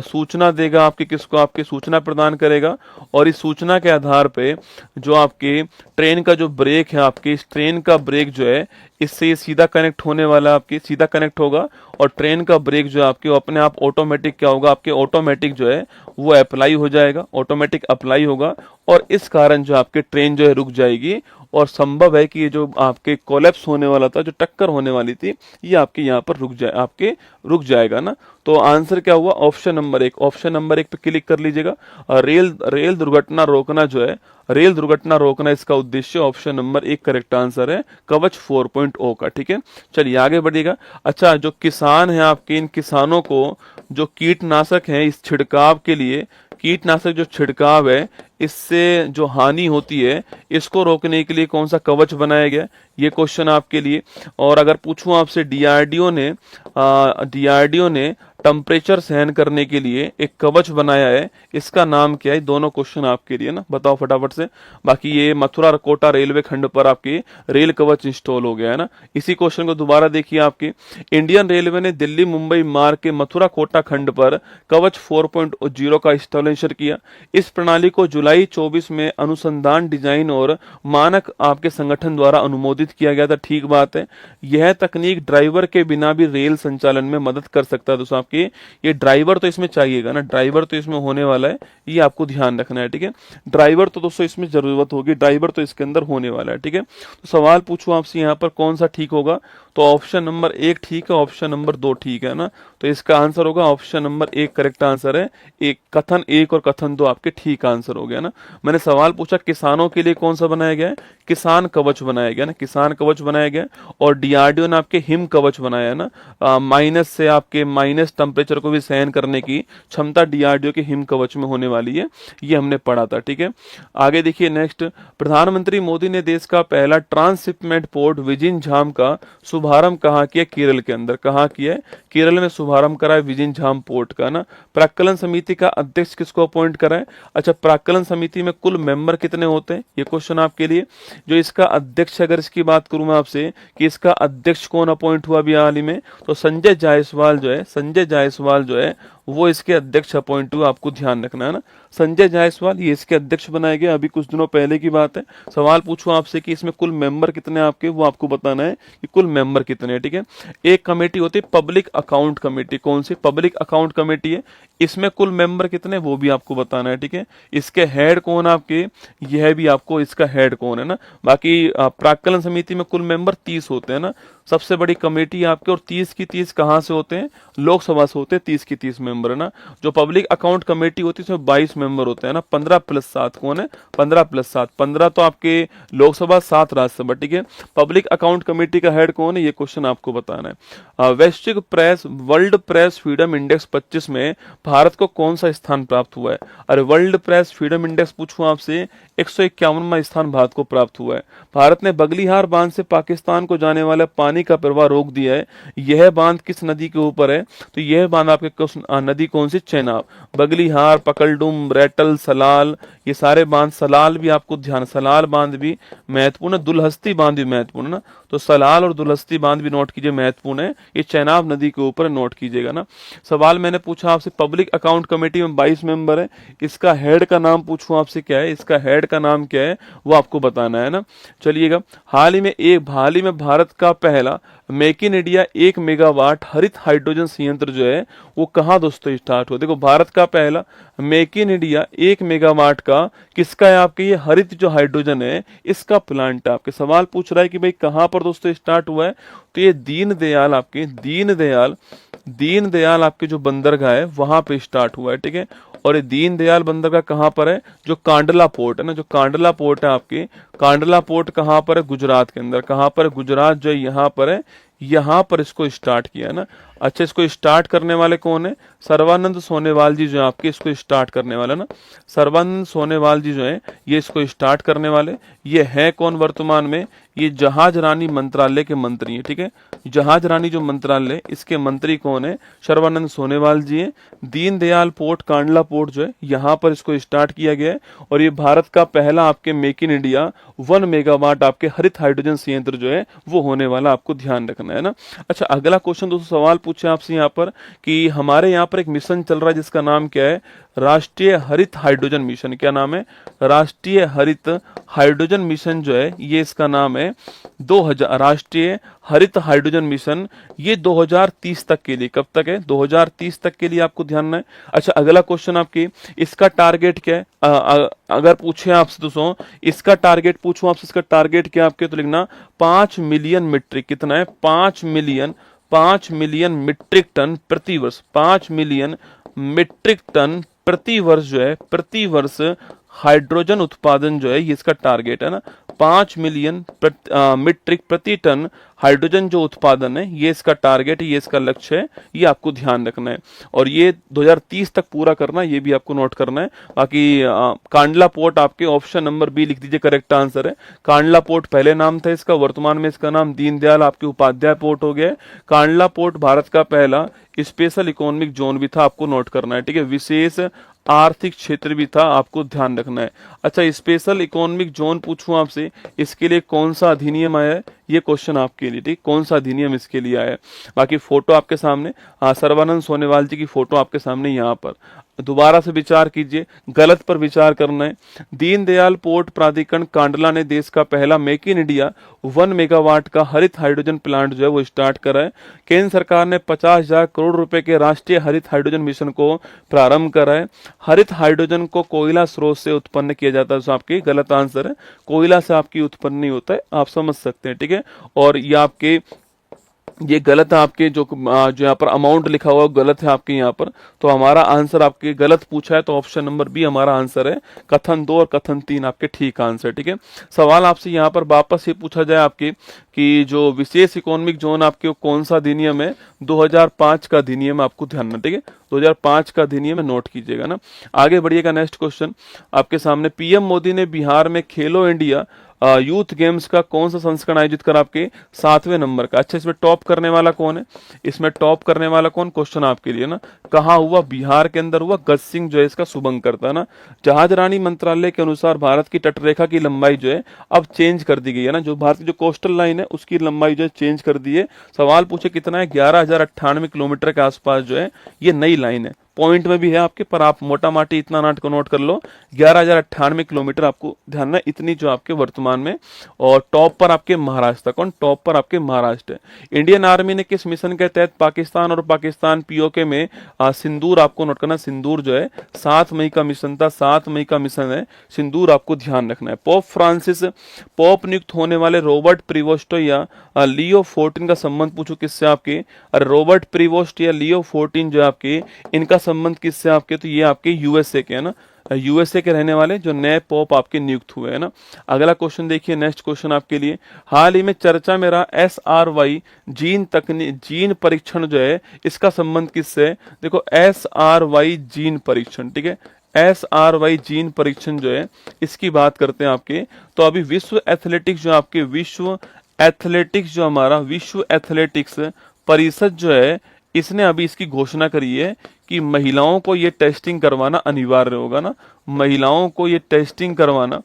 सूचना देगा आपके, किसको? आपके सूचना प्रदान करेगा, और इस सूचना के आधार पे जो आपके ट्रेन का जो ब्रेक है, आपके इस ट्रेन का ब्रेक जो है इससे ये सीधा कनेक्ट होने वाला, आपके सीधा कनेक्ट होगा, और ट्रेन का ब्रेक जो है आपके वो अपने आप ऑटोमेटिक क्या होगा? आपके ऑटोमेटिक जो है वो अप्लाई हो जाएगा, ऑटोमेटिक अप्लाई होगा, और इस कारण जो आपके ट्रेन जो है रुक जाएगी। और संभव है कि ये जो आपके कोलैप्स होने वाला था, जो टक्कर होने वाली थी, ये आपके यहाँ पर रुक जाएगा ना। तो आंसर क्या हुआ? ऑप्शन नंबर 1, ऑप्शन नंबर 1 पे क्लिक कर लीजिएगा। रेल दुर्घटना रोकना जो है, रेल दुर्घटना रोकना इसका उद्देश्य, ऑप्शन नंबर 1 करेक्ट आंसर है कवच 4.0 का, ठीक है। चलिए आगे बढ़िएगा। अच्छा, जो किसान है आपके, इन किसानों को जो कीटनाशक है इस छिड़काव के लिए, कीटनाशक जो छिड़काव है इससे जो हानि होती है इसको रोकने के लिए कौन सा कवच बनाया गया? ये क्वेश्चन आपके लिए। और अगर पूछूं आपसे, डीआरडीओ ने टेम्परेचर सहन करने के लिए एक कवच बनाया है, इसका नाम क्या है? दोनों क्वेश्चन आपके लिए ना, बताओ फटाफट से। बाकी ये मथुरा कोटा रेलवे खंड पर आपके रेल कवच इंस्टॉल हो गया है ना। इसी क्वेश्चन को दोबारा देखिए आपके, इंडियन रेलवे ने दिल्ली मुंबई मार्ग के मथुरा कोटा खंड पर कवच 4.0 का इंस्टॉलेशन किया। इस प्रणाली को जुलाई 24 में अनुसंधान डिजाइन और मानक आपके संगठन द्वारा अनुमोदित किया गया था। ठीक बात है, यह तकनीक ड्राइवर के बिना भी रेल संचालन में मदद कर सकता है। दोस्तों आपके ये ड्राइवर तो इसमें चाहिएगा ना, ड्राइवर तो इसमें होने वाला है, ये आपको ध्यान रखना है, ठीक है। ड्राइवर तो दोस्तों इसमें जरूरत होगी, ड्राइवर तो इसके अंदर होने वाला है, ठीक है। तो सवाल पूछूं आपसे यहाँ पर कौन सा ठीक होगा? तो ऑप्शन नंबर 1 ठीक है, ऑप्शन नंबर 2 ठीक है ना। तो इसका आंसर होगा ऑप्शन नंबर 1 करेक्ट आंसर है। एक कथन 1 और कथन 2 आपके ठीक आंसर हो गया ना। मैंने सवाल पूछा किसानों के लिए कौन सा बनाया गया है? किसान कवच बनाया गया ना, किसान कवच बनाया गया। और डीआरडीओ ने आपके हिम कवच बनाया है ना, माइनस से आपके माइनस टेम्परेचर को भी सहन करने की क्षमता डीआरडीओ के हिम कवच में होने वाली है, ये हमने पढ़ा था। ठीक है, आगे देखिए नेक्स्ट, प्रधानमंत्री मोदी ने देश का पहला ट्रांसशिपमेंट पोर्ट विजिनझाम का शुभारंभ कहाँ किया? केरल के अंदर। कहाँ किया है? केरल में शुभारंभ करा है विजिनझाम पोर्ट का ना। प्राक्कलन समिति का अध्यक्ष किसको अपॉइंट करा है? अच्छा, प्राक्कलन समिति में कुल मेंबर कितने होते हैं? ये क्वेश्चन आपके लिए। जो इसका अध्यक्ष, अगर इसकी बात करूं मैं आपसे कि इसका अध्यक्ष कौन अपॉइंट हुआ अभी हाल ही में, तो संजय जायसवाल जो है, संजय जायसवाल जो है वो इसके अध्यक्ष अपॉइंट हुआ। आपको ध्यान रखना है ना, संजय जायसवाल ये इसके अध्यक्ष बनाए गए, अभी कुछ दिनों पहले की बात है। सवाल पूछो आपसे कि इसमें कुल मेंबर कितने आपके, वो आपको बताना है कि कुल मेंबर कितने हैं। ठीक है, एक कमेटी होती है पब्लिक अकाउंट कमेटी। कौन सी? पब्लिक अकाउंट कमेटी है। इसमें कुल मेंबर कितने वो भी आपको बताना है। ठीक है, इसके हेड कौन आपके, यह भी आपको, इसका हेड कौन है ना। बाकी प्राक्कलन समिति में कुल मेंबर 30 होते हैं ना, सबसे बड़ी कमेटी आपके, और 30 की 30 कहां से होते हैं? लोकसभा से होते हैं। 30 की 30 मेंबर है ना। जो पब्लिक अकाउंट कमेटी होती है उसमें 22 मेंबर होते हैं ना। 15 प्लस 7 कौन है? 15 प्लस 7, 15 तो आपके लोकसभा, 7 राज्यसभा। ठीक है, पब्लिक अकाउंट कमेटी का हेड कौन है? ये क्वेश्चन आपको बताना है। वैश्विक press, world press freedom index 25 में भारत को कौन सा स्थान प्राप्त हुआ है? अरे वर्ल्ड प्रेस फ्रीडम इंडेक्स पूछूं आपसे, 151वां स्थान भारत को प्राप्त हुआ है। भारत ने बगलिहार बांध से पाकिस्तान को जाने वाला पानी का प्रवाह रोक दिया है। यह बांध किस नदी के ऊपर है? तो यह बांध आपके नदी कौन सी? चेनाब। बगलिहार, पकलडुम, रेटल, सलाल, ये सारे बांध, सलाल भी आपको ध्यान, सलाल बांध भी महत्वपूर्ण है, दुलहस्ती बांध भी महत्वपूर्ण है ना। तो सलाल और दुलहस्ती बांध भी नोट कीजिए, महत्वपूर्ण है। ये चेनाब नदी के ऊपर नोट कीजिएगा ना। सवाल मैंने पूछा आपसे, पब्लिक अकाउंट कमेटी में 22 मेंबर है, इसका हेड का नाम पूछूं आपसे क्या है? इसका हेड का नाम क्या है वो आपको बताना है ना। चलिएगा, हाल ही में भारत का पहला मेक इन इंडिया 1 मेगावाट हरित हाइड्रोजन संयंत्र जो है वो कहाँ दोस्तों स्टार्ट हुआ? देखो, भारत का पहला मेक इन इंडिया 1 मेगावाट का किसका है? आपके ये हरित जो हाइड्रोजन है इसका प्लांट है। आपके सवाल पूछ रहा है कि भाई कहां पर दोस्तों स्टार्ट हुआ है? तो ये दीनदयाल, आपके दीनदयाल आपके जो बंदरगाह है वहां पे स्टार्ट हुआ है। ठीक है, और ये दीनदयाल बंदरगाह कहां पर है? जो कांडला पोर्ट है ना, जो कांडला पोर्ट है आपके, कांडला पोर्ट कहां पर है? गुजरात के अंदर। कहां पर? गुजरात जो है यहाँ पर है, यहाँ पर इसको स्टार्ट किया है ना। अच्छा, इसको स्टार्ट करने वाले कौन है? सर्बानंद सोनेवाल जी जो है आपके इसको स्टार्ट करने वाले ना। सर्बानंद सोनेवाल जी जो है ये इसको स्टार्ट करने वाले। ये है कौन वर्तमान में? ये जहाज रानी मंत्रालय के मंत्री हैं। ठीक है, जहाज रानी जो मंत्रालय, इसके मंत्री कौन है? सर्बानंद सोनेवाल जी हैं। दीनदयाल पोर्ट, कांडला पोर्ट जो है यहाँ पर इसको स्टार्ट किया गया है, और ये भारत का पहला आपके मेक इन इंडिया 1 मेगावाट आपके हरित हाइड्रोजन संयंत्र जो है वो होने वाला, आपको ध्यान रखना है ना। अच्छा, अगला क्वेश्चन दोस्तों सवाल पूछे आपसे यहाँ पर कि हमारे यहाँ पर एक मिशन चल रहा है जिसका नाम क्या है? राष्ट्रीय हरित हाइड्रोजन मिशन। क्या नाम है? राष्ट्रीय हरित हाइड्रोजन मिशन जो है ये इसका नाम है। 2000 राष्ट्रीय हरित हाइड्रोजन मिशन, ये 2030 तक के लिए। कब तक है? 2030 तक के लिए आपको ध्यान है। अच्छा, अगला क्वेश्चन आपकी, इसका टारगेट क्या है? अगर पूछे आपसे दोस्तों, इसका टारगेट पूछूं आपसे, इसका टारगेट क्या आपके? तो लिखना 5 मिलियन मीट्रिक, कितना है? 5 मिलियन मीट्रिक टन प्रति वर्ष। 5 मिलियन मीट्रिक टन प्रति वर्ष जो है, प्रति वर्ष हाइड्रोजन उत्पादन जो है ये इसका टारगेट है ना। 5 मिलियन मीट्रिक प्रति टन हाइड्रोजन जो उत्पादन है ये इसका टारगेट है, ये इसका लक्ष्य है, ये आपको ध्यान रखना है। और ये 2030 तक पूरा करना है, ये भी आपको नोट करना है। बाकी कांडला पोर्ट आपके ऑप्शन नंबर बी लिख दीजिए, करेक्ट आंसर है। कांडला पोर्ट पहले नाम था इसका, वर्तमान में इसका नाम दीनदयाल आपके उपाध्याय पोर्ट हो गया है। कांडला पोर्ट भारत का पहला स्पेशल इकोनॉमिक जोन भी था, आपको नोट करना है। ठीक है, विशेष आर्थिक क्षेत्र भी था, आपको ध्यान रखना है। अच्छा, स्पेशल इकोनॉमिक जोन पूछूं आपसे, इसके लिए कौन सा अधिनियम आया है? ये क्वेश्चन आपके लिए, ठीक, कौन सा अधिनियम इसके लिए आया है? बाकी फोटो आपके सामने, सर्बानंद सोनेवाल जी की फोटो आपके सामने यहाँ पर। दोबारा से विचार कीजिए, गलत पर विचार करना है। दीनदयाल पोर्ट प्राधिकरण कांडला ने देश का पहला मेक इन इंडिया 1 मेगावाट का हरित हाइड्रोजन प्लांट जो है वो स्टार्ट करा है। केंद्र सरकार ने 50,000 करोड़ रुपए के राष्ट्रीय हरित हाइड्रोजन मिशन को प्रारंभ करा है। हरित हाइड्रोजन को कोयला स्रोत से उत्पन्न किया जाता है, तो आपकी गलत आंसर है, कोयला से आपकी उत्पन्न नहीं होता है, आप समझ सकते हैं। ठीक है, और ये आपके ये गलत है आपके, जो यहाँ पर अमाउंट लिखा हुआ है गलत है आपके यहाँ पर। तो हमारा आंसर आपके गलत पूछा है, तो ऑप्शन नंबर बी हमारा आंसर है। कथन 2 और कथन 3 आपके ठीक आंसर। ठीक है, सवाल आपसे यहाँ पर वापस ये पूछा जाए आपके कि जो विशेष इकोनॉमिक जोन आपके वो कौन सा अधिनियम है, 2005 का अधिनियम आपको ध्यान में। ठीक है, 2005 का अधिनियम नोट कीजिएगा ना। आगे बढ़िएगा, नेक्स्ट क्वेश्चन आपके सामने। पीएम मोदी ने बिहार में खेलो इंडिया यूथ गेम्स का कौन सा संस्करण आयोजित करा आपके 7वें नंबर का। अच्छा, इसमें टॉप करने वाला कौन है, इसमें टॉप करने वाला कौन, क्वेश्चन आपके लिए ना। कहाँ हुआ, बिहार के अंदर हुआ। गज सिंह जो है इसका शुभंकर था ना। जहाजरानी मंत्रालय के अनुसार भारत की तटरेखा की लंबाई जो है अब चेंज कर दी गई है ना। जो भारत की जो कोस्टल लाइन है उसकी लंबाई जो है चेंज कर दी है। सवाल पूछे कितना है, 11,098 किलोमीटर के आसपास जो है ये नई लाइन है। पॉइंट में भी है आपके, पर आप मोटा माटी इतना नाट को नोट कर लो, 11,098 किलोमीटर आपको ध्यान है, इतनी जो आपके वर्तमान में। और टॉप पर आपके महाराष्ट्र, कौन टॉप पर आपके महाराष्ट्र है। इंडियन आर्मी ने किस मिशन के तहत पाकिस्तान और पाकिस्तान पीओके में सिंदूर, आपको नोट करना, सिंदूर जो है 7 मई का मिशन था, 7 मई का मिशन है, सिंदूर आपको ध्यान रखना है। पोप फ्रांसिस, पोप नियुक्त होने वाले रॉबर्ट प्रिवोस्टो या लियो 14 का संबंध पूछो किससे आपके, अरे रॉबर्ट प्रिवोस्ट या लियो 14 जो आपके, इनका संबंध किससे आपके, तो ये आपके यूएसए के है ना, यूएसए के रहने वाले जो नए पोप आपके नियुक्त हुए है ना। अगला क्वेश्चन देखिए, नेक्स्ट क्वेश्चन आपके लिए। हाल ही में चर्चा में रहा SRY जीन परीक्षण जो है, इसका संबंध किससे है। देखो SRY जीन परीक्षण, ठीक है, SRY जीन परीक्षण जो है इसकी बात करते हैं आपके। तो अभी विश्व एथलेटिक्स जो आपके, विश्व एथलेटिक्स जो हमारा विश्व एथलेटिक्स परिषद जो है, इसने अभी इसकी घोषणा करी है कि महिलाओं को ये टेस्टिंग करवाना अनिवार्य होगा ना। महिलाओं को ये टेस्टिंग करवाना,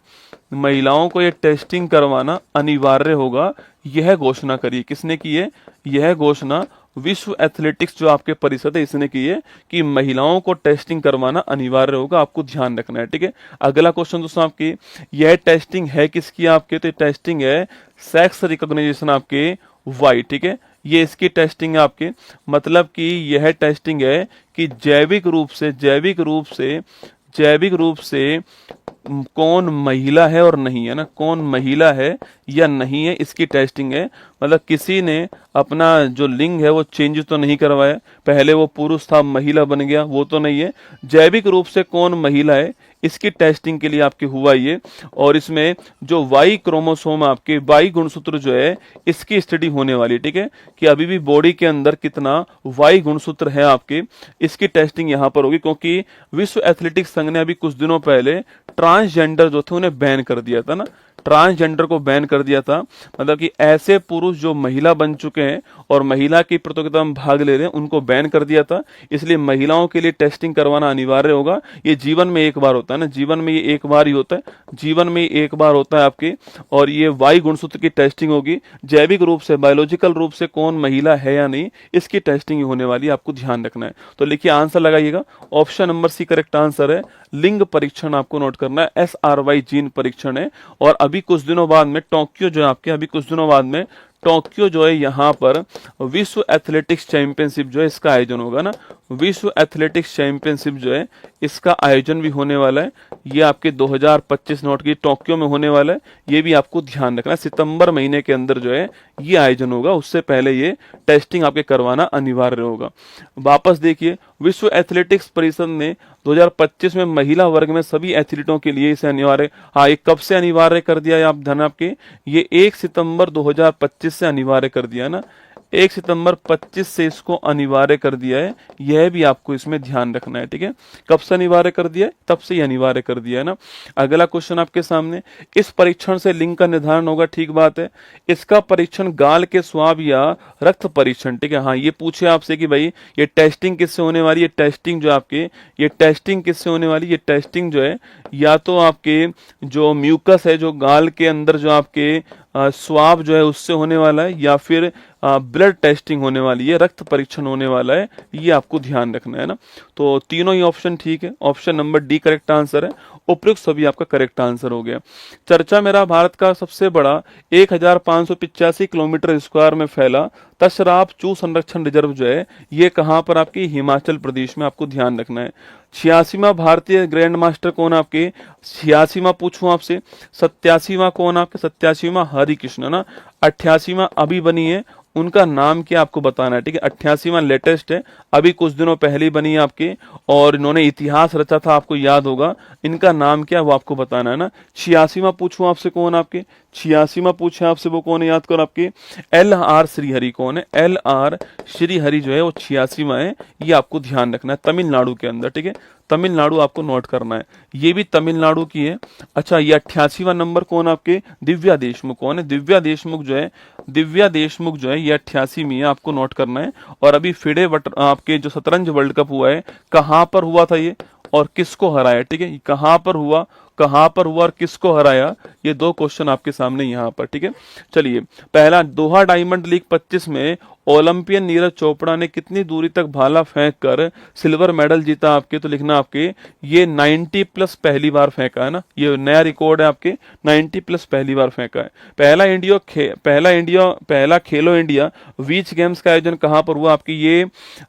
महिलाओं को ये टेस्टिंग करवाना अनिवार्य होगा, यह घोषणा करी। किसने की है यह घोषणा, विश्व एथलेटिक्स जो आपके परिषद है इसने की है कि महिलाओं को टेस्टिंग करवाना अनिवार्य होगा, आपको ध्यान रखना है। ठीक है, अगला क्वेश्चन दोस्तों आपकी, यह टेस्टिंग है किसकी आपके, तो टेस्टिंग है सेक्स रिकॉग्निशन आपके वाई। ठीक है, ये इसकी टेस्टिंग है आपके, मतलब कि यह टेस्टिंग है कि जैविक रूप से कौन महिला है और नहीं है ना, कौन महिला है या नहीं है, इसकी टेस्टिंग है। मतलब किसी ने अपना जो लिंग है वो चेंज तो नहीं करवाया, पहले वो पुरुष था महिला बन गया, वो तो नहीं है। जैविक रूप से कौन महिला है, इसकी टेस्टिंग के लिए आपके हुआ ये। और इसमें जो वाई क्रोमोसोम आपके, वाई गुणसूत्र जो है, इसकी स्टडी होने वाली। ठीक है, कि अभी भी बॉडी के अंदर कितना वाई गुणसूत्र है आपके, इसकी टेस्टिंग यहाँ पर होगी। क्योंकि विश्व एथलेटिक्स संघ ने अभी कुछ दिनों पहले ट्रांसजेंडर जो थे उन्हें बैन कर दिया था ना, ट्रांसजेंडर को बैन कर दिया था। मतलब कि ऐसे पुरुष जो महिला बन चुके हैं और महिला की प्रतियोगिता में भाग ले रहे हैं, उनको बैन कर दिया था। इसलिए महिलाओं के लिए टेस्टिंग करवाना अनिवार्य होगा। ये जीवन में एक बार होता है ना, जीवन में ये एक बार ही होता है, जीवन में एक बार होता है आपके। और ये वाई गुणसूत्र की टेस्टिंग होगी, जैविक रूप से, बायोलॉजिकल रूप से कौन महिला है या नहीं, इसकी टेस्टिंग होने वाली, आपको ध्यान रखना है। तो लिखिए, आंसर लगाइएगा, option number C correct answer है। लिंग परीक्षण आपको नोट करना है, SRY जीन परीक्षण है। और अभी कुछ दिनों बाद में टोक्यो जो है आपके, अभी कुछ दिनों बाद में टोक्यो जो है यहाँ पर विश्व एथलेटिक्स चैंपियनशिप जो है इसका आयोजन होगा ना। विश्व एथलेटिक्स चैंपियनशिप जो है इसका आयोजन भी होने वाला है। ये आपके 2025 नोट की टोक्यो में होने वाला है, ये भी आपको ध्यान रखना है। सितंबर महीने के अंदर जो है ये आयोजन होगा, उससे पहले ये टेस्टिंग आपके करवाना अनिवार्य होगा। वापस देखिए, विश्व एथलेटिक्स परिषद ने 2025 में महिला वर्ग में सभी एथलीटों के लिए इसे अनिवार्य, हाँ, ये कब से अनिवार्य कर दिया है आप ध्यान आपके, ये 1 सितंबर 2025 से अनिवार्य कर दिया ना, 1 सितंबर 25 से इसको अनिवार्य कर दिया है। यह भी आपको इसमें ध्यान रखना है। ठीक है, कब से अनिवार्य कर दिया है, तब से ही अनिवार्य कर दिया है ना। अगला क्वेश्चन आपके सामने, इस परीक्षण से लिंग का निर्धारण होगा, ठीक बात है। इसका परीक्षण गाल के स्वाब या रक्त परीक्षण, ठीक है, हाँ, ये पूछे आपसे कि भाई ये टेस्टिंग किससे होने वाली, ये टेस्टिंग जो आपके, ये टेस्टिंग किससे होने वाली, ये टेस्टिंग जो है या तो आपके जो म्यूकस है जो गाल के अंदर जो आपके स्वाब जो है उससे होने वाला है, या फिर ब्लड टेस्टिंग होने वाली है, रक्त परीक्षण होने वाला है, ये आपको ध्यान रखना है ना। तो तीनों ही ऑप्शन ठीक है, option number D correct answer है। उपयुक्त सभी आपका करेक्ट आंसर हो गया। चर्चा में रहा भारत का सबसे बड़ा 1585 किलोमीटर स्क्वायर में फैला तशराफ चू संरक्षण रिजर्व जो है, ये कहाँ पर आपकी, हिमाचल प्रदेश में, आपको ध्यान रखना है। 86वां भारतीय ग्रैंड मास्टर कौन आपके, 86वां पूछूं आपसे, 87वां कौन आपके, 87वां हरि कृष्ण ना, 88वां अभी बनी है, उनका नाम क्या आपको बताना है, ठीक है। 88वां लेटेस्ट है, अभी कुछ दिनों पहले ही बनी है आपके, और इन्होंने इतिहास रचा था, आपको याद होगा। इनका नाम क्या है वो आपको बताना है ना। 86वां पूछूं आपसे, कौन आपके 86वां पूछे आपसे, वो कौन है, याद करो आपके LR श्रीहरि कौन है। LR श्रीहरि जो है वो 86वां है, ये आपको ध्यान रखना है, तमिलनाडु के अंदर, ठीक है। तमिलनाडु आपको नोट करना है, ये भी तमिलनाडु की है। अच्छा, ये 88वां नंबर कौन आपके, दिव्या देशमुख कौन है। दिव्या देशमुख जो है, दिव्या देशमुख जो है ये 88वीं है, आपको नोट करना है। और अभी फिडे आपके जो शतरंज वर्ल्ड कप हुआ है, कहां पर हुआ था ये और किसको हराया, ठीक है। कहां पर हुआ, कहां पर हुआ और किसको हराया, ये दो क्वेश्चन आपके सामने यहाँ पर, ठीक है। चलिए, पहला, दोहा डायमंड लीग 25 में ओलंपियन नीरज चोपड़ा ने कितनी दूरी तक भाला फेंक कर सिल्वर मेडल जीता आपके, तो लिखना आपके ये 90 प्लस पहली बार फेंका है ना, ये नया रिकॉर्ड है आपके, 90 प्लस पहली बार फेंका है। पहला खेलो इंडिया बीच गेम्स का आयोजन कहां पर हुआ आपकी, ये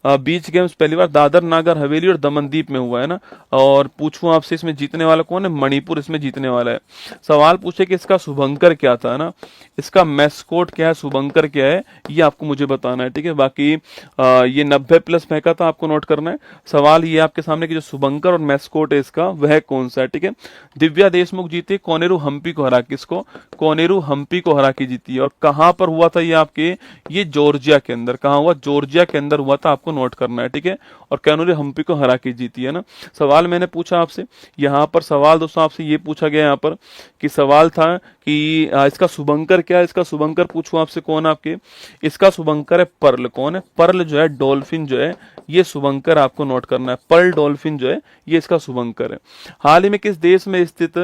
बीच गेम्स पहली बार दादर नागर हवेली और दमनदीप में हुआ है ना। और पूछूं आपसे, इसमें जीतने वाला कौन है, मणिपुर इसमें जीतने वाला है। सवाल पूछे कि इसका शुभंकर क्या था ना, इसका मैस्कोट क्या है, शुभंकर क्या है, ये आपको मुझे बताना है, ठीक है। बाकी ये 90 प्लस फेंका था, आपको नोट करना है। सवाल ये आपके सामने कि जो शुभंकर और मैस्कोट है इसका, वह कौन सा है, ठीक है। दिव्या देशमुख जीती कोनेरू हम्पी को हरा के, किसको, कोनेरू हम्पी को हरा के जीती है। और कहां पर हुआ था ये आपके, ये जॉर्जिया के अंदर, कहां हुआ, जॉर्जिया के अंदर हुआ था, आपको नोट करना है, ठीक है। और कोनेरू हम्पी को हरा के जीती है ना। सवाल मैंने पूछा आपसे, यहाँ पर सवाल दोस्तों आपसे ये पूछा गया यहाँ पर कि सवाल था कि इसका शुभंकर क्या है, इसका शुभंकर पूछूं आपसे कौन आपके, इसका शुभंकर है पर्ल, कौन है, पर्ल जो है डॉल्फिन जो है, ये शुभंकर आपको नोट करना है, पर्ल डॉल्फिन जो है ये इसका शुभंकर है। हाल ही में किस देश में स्थित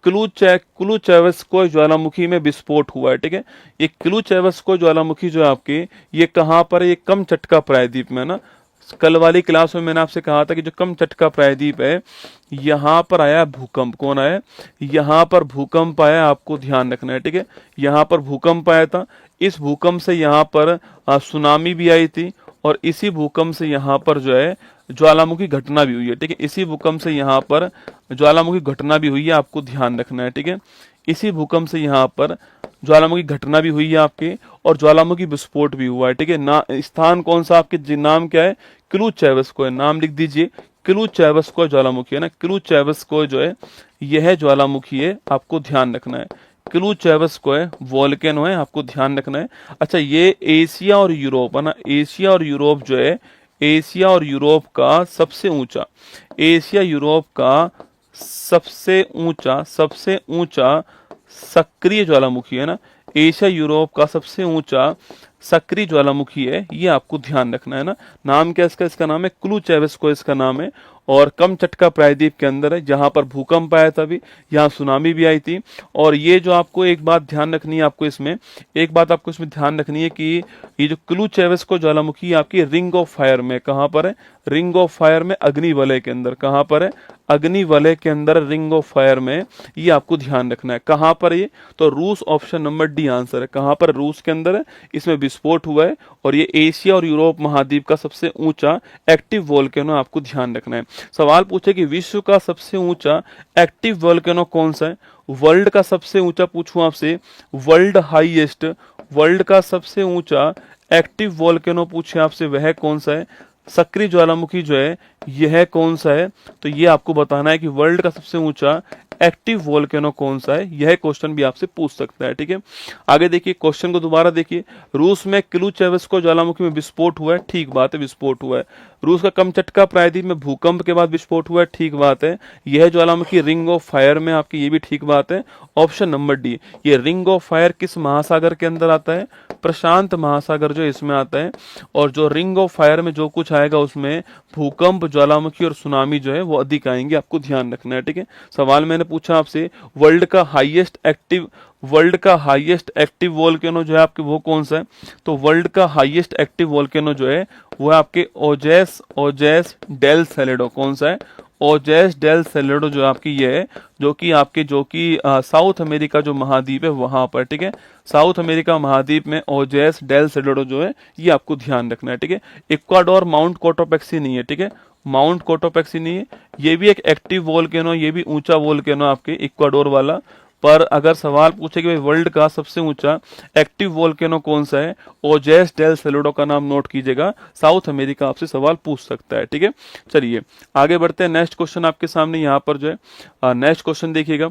क्लूचेवस्को ज्वालामुखी में विस्फोट हुआ है, ठीक है। ये क्लूचेवस्को ज्वालामुखी जो है आपके, ये कहां पर है, ये कमचटका प्रायद्वीप में ना। कल वाली क्लास में मैंने आपसे कहा था कि जो कमचटका प्रायद्वीप है, यहां पर आया भूकंप, कौन आया, यहां पर भूकंप आया, आपको ध्यान रखना है, ठीक है। यहां पर भूकंप आया था, इस भूकंप से यहां पर सुनामी भी आई थी, और इसी भूकंप से यहां पर जो है ज्वालामुखी घटना भी हुई है, ठीक है। इसी भूकंप से यहां पर ज्वालामुखी घटना भी हुई है, आपको ध्यान रखना है, ठीक है। इसी भूकंप से यहाँ पर ज्वालामुखी घटना भी हुई है आपके, और ज्वालामुखी विस्फोट भी हुआ है, ठीक है ना। स्थान कौन सा आपके, नाम क्या है, क्लूचेवस्को है, नाम लिख दीजिए, क्लूचेवस्को ज्वालामुखी है ना। क्लूचेवस्को जो है यह ज्वालामुखी है, आपको ध्यान रखना है। क्लूचेवस्को है, वोल्केनो है, आपको ध्यान रखना है। अच्छा, ये एशिया और यूरोप है ना, एशिया और यूरोप जो है, एशिया और यूरोप का सबसे ऊंचा, एशिया यूरोप का सबसे ऊंचा सक्रिय ज्वालामुखी है ना। एशिया यूरोप का सबसे ऊंचा सक्रिय ज्वालामुखी है, ये आपको ध्यान रखना है ना। नाम क्या इसका, इसका नाम है क्लूचेवस्को, इसका नाम है। और कमचटका प्रायद्वीप के अंदर है, जहां पर भूकंप आया था, अभी यहाँ सुनामी भी आई थी। और ये जो आपको एक बात ध्यान रखनी है, आपको इसमें एक बात आपको इसमें ध्यान रखनी है कि ये जो क्लूचेवस्को ज्वालामुखी आपकी रिंग ऑफ फायर में, कहां पर है, रिंग ऑफ फायर में, अग्नि वलय के अंदर, कहां पर है, अग्नि वलय के अंदर, रिंग ऑफ फायर में, ये आपको ध्यान रखना है। कहां पर ये, तो रूस, ऑप्शन नंबर डी आंसर है। कहां पर, रूस के अंदर है, इसमें विस्फोट हुआ है। और ये एशिया और यूरोप महाद्वीप का सबसे ऊंचा एक्टिव वोल्केनो, आपको ध्यान रखना है। सवाल पूछे कि विश्व का सबसे ऊंचा एक्टिव वोल्केनो कौन सा है, वर्ल्ड का सबसे ऊंचा पूछूं आपसे, वर्ल्ड का सबसे ऊंचा एक्टिव वोल्केनो पूछे आपसे, वह कौन सा है, सक्रिय ज्वालामुखी जो है यह कौन सा है, तो ये आपको बताना है कि वर्ल्ड का सबसे ऊंचा एक्टिव वोल्केनो कौन सा है। यह क्वेश्चन भी आपसे पूछ सकता है, ठीक है। आगे देखिए, क्वेश्चन को दोबारा देखिए। रूस में क्लूचेवस्को ज्वालामुखी में विस्फोट हुआ है, ठीक बात है, विस्फोट हुआ है। रूस का कमचटका प्रायद्वीप में भूकंप के बाद विस्फोट हुआ है, ठीक बात है। यह ज्वालामुखी रिंग ऑफ फायर में आपकी, ये भी ठीक बात है। ऑप्शन नंबर डी, ये रिंग ऑफ फायर किस महासागर के अंदर आता है, प्रशांत महासागर जो इसमें आता है। और जो रिंग ऑफ फायर में जो कुछ आएगा उसमें भूकंप, ज्वालामुखी और सुनामी जो है वो अधिक आएंगे, आपको ध्यान रखना है, ठीक है। सवाल मैंने पूछा आपसे, वर्ल्ड का हाईएस्ट एक्टिव वोल्केनो जो है आपके, वो कौन सा है, तो वर्ल्ड का हाईएस्ट एक्टिव वोल्केनो जो है वो है आपके ओजेस डेल सेलेडो, कौन सा है, ओजेस डेल सेलेडो जो आपकी ये है, जो कि साउथ अमेरिका जो महाद्वीप है वहां पर, ठीक है। साउथ अमेरिका महाद्वीप में ओजेस डेल सेलेडो जो है ये आपको ध्यान रखना है, ठीक है। इक्वाडोर माउंट कोटोपेक्सी नहीं है, ठीक है, माउंट कोटोपेक्सी नहीं है, ये भी एक एक्टिव वोल्केनो, ये भी ऊंचा वोल्केनो आपके इक्वाडोर वाला, पर अगर सवाल पूछे कि भाई वर्ल्ड का सबसे ऊंचा एक्टिव वोल्केनो कौन सा है, ओजेस डेल सेलुडो का नाम नोट कीजिएगा, साउथ अमेरिका आपसे सवाल पूछ सकता है। ठीक है, चलिए आगे बढ़ते हैं। नेक्स्ट क्वेश्चन आपके सामने यहाँ पर जो है, नेक्स्ट क्वेश्चन देखिएगा।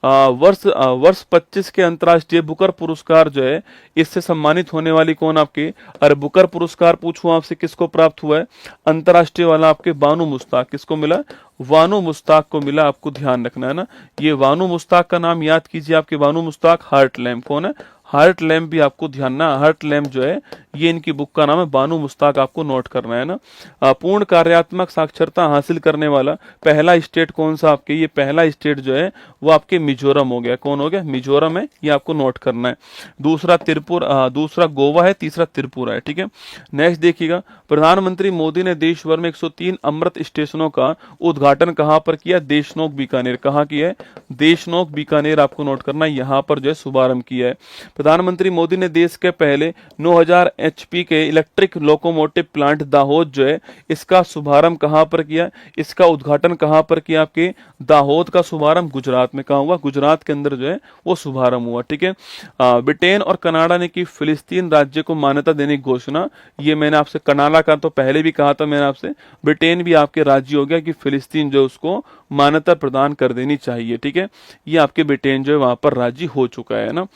वर्ष 25 के अंतर्राष्ट्रीय बुकर पुरस्कार जो है, इससे सम्मानित होने वाली कौन आपके, अरे बुकर पुरस्कार पूछूं आपसे किसको प्राप्त हुआ है, अंतर्राष्ट्रीय वाला आपके बानू मुश्ताक, किसको मिला, वानू मुश्ताक को मिला। आपको ध्यान रखना है ना, ये वानू मुश्ताक का नाम याद कीजिए। आपके वानू मुश्ताक हार्ट लैम्प कौन है, हार्ट लैम्प भी आपको ध्यान ना, हार्ट लैम्प जो है ये इनकी बुक का नाम है, बानू मुश्ताक आपको नोट करना है ना। पूर्ण कार्यात्मक साक्षरता हासिल करने वाला पहला स्टेट कौन सा आपके, ये पहला स्टेट जो है वो आपके मिजोरम हो गया। कौन हो गया, मिजोरम है, ये आपको नोट करना है। दूसरा त्रिपुरा, दूसरा गोवा है, तीसरा त्रिपुरा है। ठीक है, नेक्स्ट देखिएगा। प्रधानमंत्री मोदी ने देश भर में 103 अमृत स्टेशनों का उद्घाटन कहां पर किया, देशनोक बीकानेर। कहां किया है, देशनोक बीकानेर आपको नोट करना है, यहां पर जो है शुभारंभ किया है। प्रधानमंत्री मोदी ने देश के पहले 9000 एचपी के इलेक्ट्रिक लोकोमोटिव प्लांट दाहोद जो है, इसका शुभारंभ कहां पर किया, इसका उद्घाटन कहां पर किया, आपके दाहोद का शुभारंभ गुजरात में। कहां हुआ, गुजरात के अंदर जो है वो शुभारंभ हुआ। ठीक है, ब्रिटेन और कनाडा ने की फिलिस्तीन राज्य को मान्यता देने की घोषणा। ये मैंने आपसे कनाडा का तो पहले भी कहा था मैंने आपसे, ब्रिटेन भी आपके राज्य हो गया कि फिलिस्तीन जो उसको मान्यता प्रदान कर देनी चाहिए। ठीक है, ये आपके ब्रिटेन जो है वहां पर राज्य हो चुका है ना।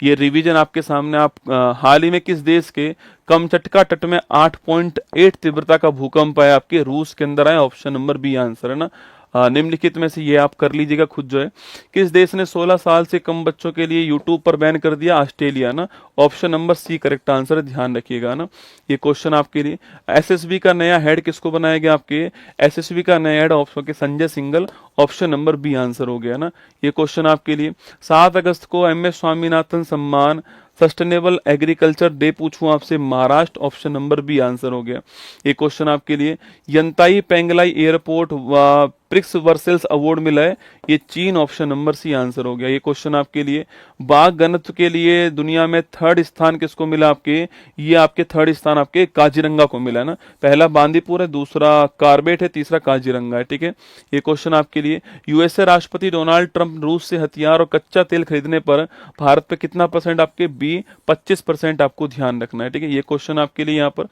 ये रिवीजन आपके सामने। आप हाल ही में किस देश के कमचटका तट में 8.8 तीव्रता का भूकंप आया, आपके रूस के अंदर आया, ऑप्शन नंबर बी आंसर है ना। निम्नलिखित में से ये आप कर लीजिएगा खुद जो है। किस देश ने 16 साल से कम बच्चों के लिए यूट्यूब पर बैन कर दिया, ऑस्ट्रेलिया ना, option number C correct answer है, ध्यान रखिएगा ना। ये क्वेश्चन आपके लिए। एसएसबी का नया हेड किसको बनाया गया, आपके एसएसबी का नया हेड ऑप्शन के Sanjay Singhal, option number B answer हो गया ना। ये क्वेश्चन आपके लिए। 7 अगस्त को एमएस स्वामीनाथन सम्मान सस्टेनेबल एग्रीकल्चर डे पूछूं आपसे, Maharashtra, option number B answer हो गया। ये क्वेश्चन आपके लिए। Yantai Penglai airport Prix Versailles award मिला है, ये चीन, ऑप्शन नंबर सी आंसर हो गया। ये क्वेश्चन आपके लिए। बाघ घनत्व के लिए दुनिया में 3rd स्थान किसको मिला, आपके ये आपके 3rd स्थान आपके काजीरंगा को मिला है ना। पहला बांदीपुर है, दूसरा कार्बेट है, तीसरा काजीरंगा है। ठीक है, ये क्वेश्चन आपके लिए। यूएसए राष्ट्रपति डोनाल्ड ट्रंप रूस से हथियार और कच्चा तेल खरीदने पर भारत पे कितना परसेंट, आपके बी 25% आपको ध्यान रखना है। ठीक है, ये क्वेश्चन आपके लिए यहाँ पर।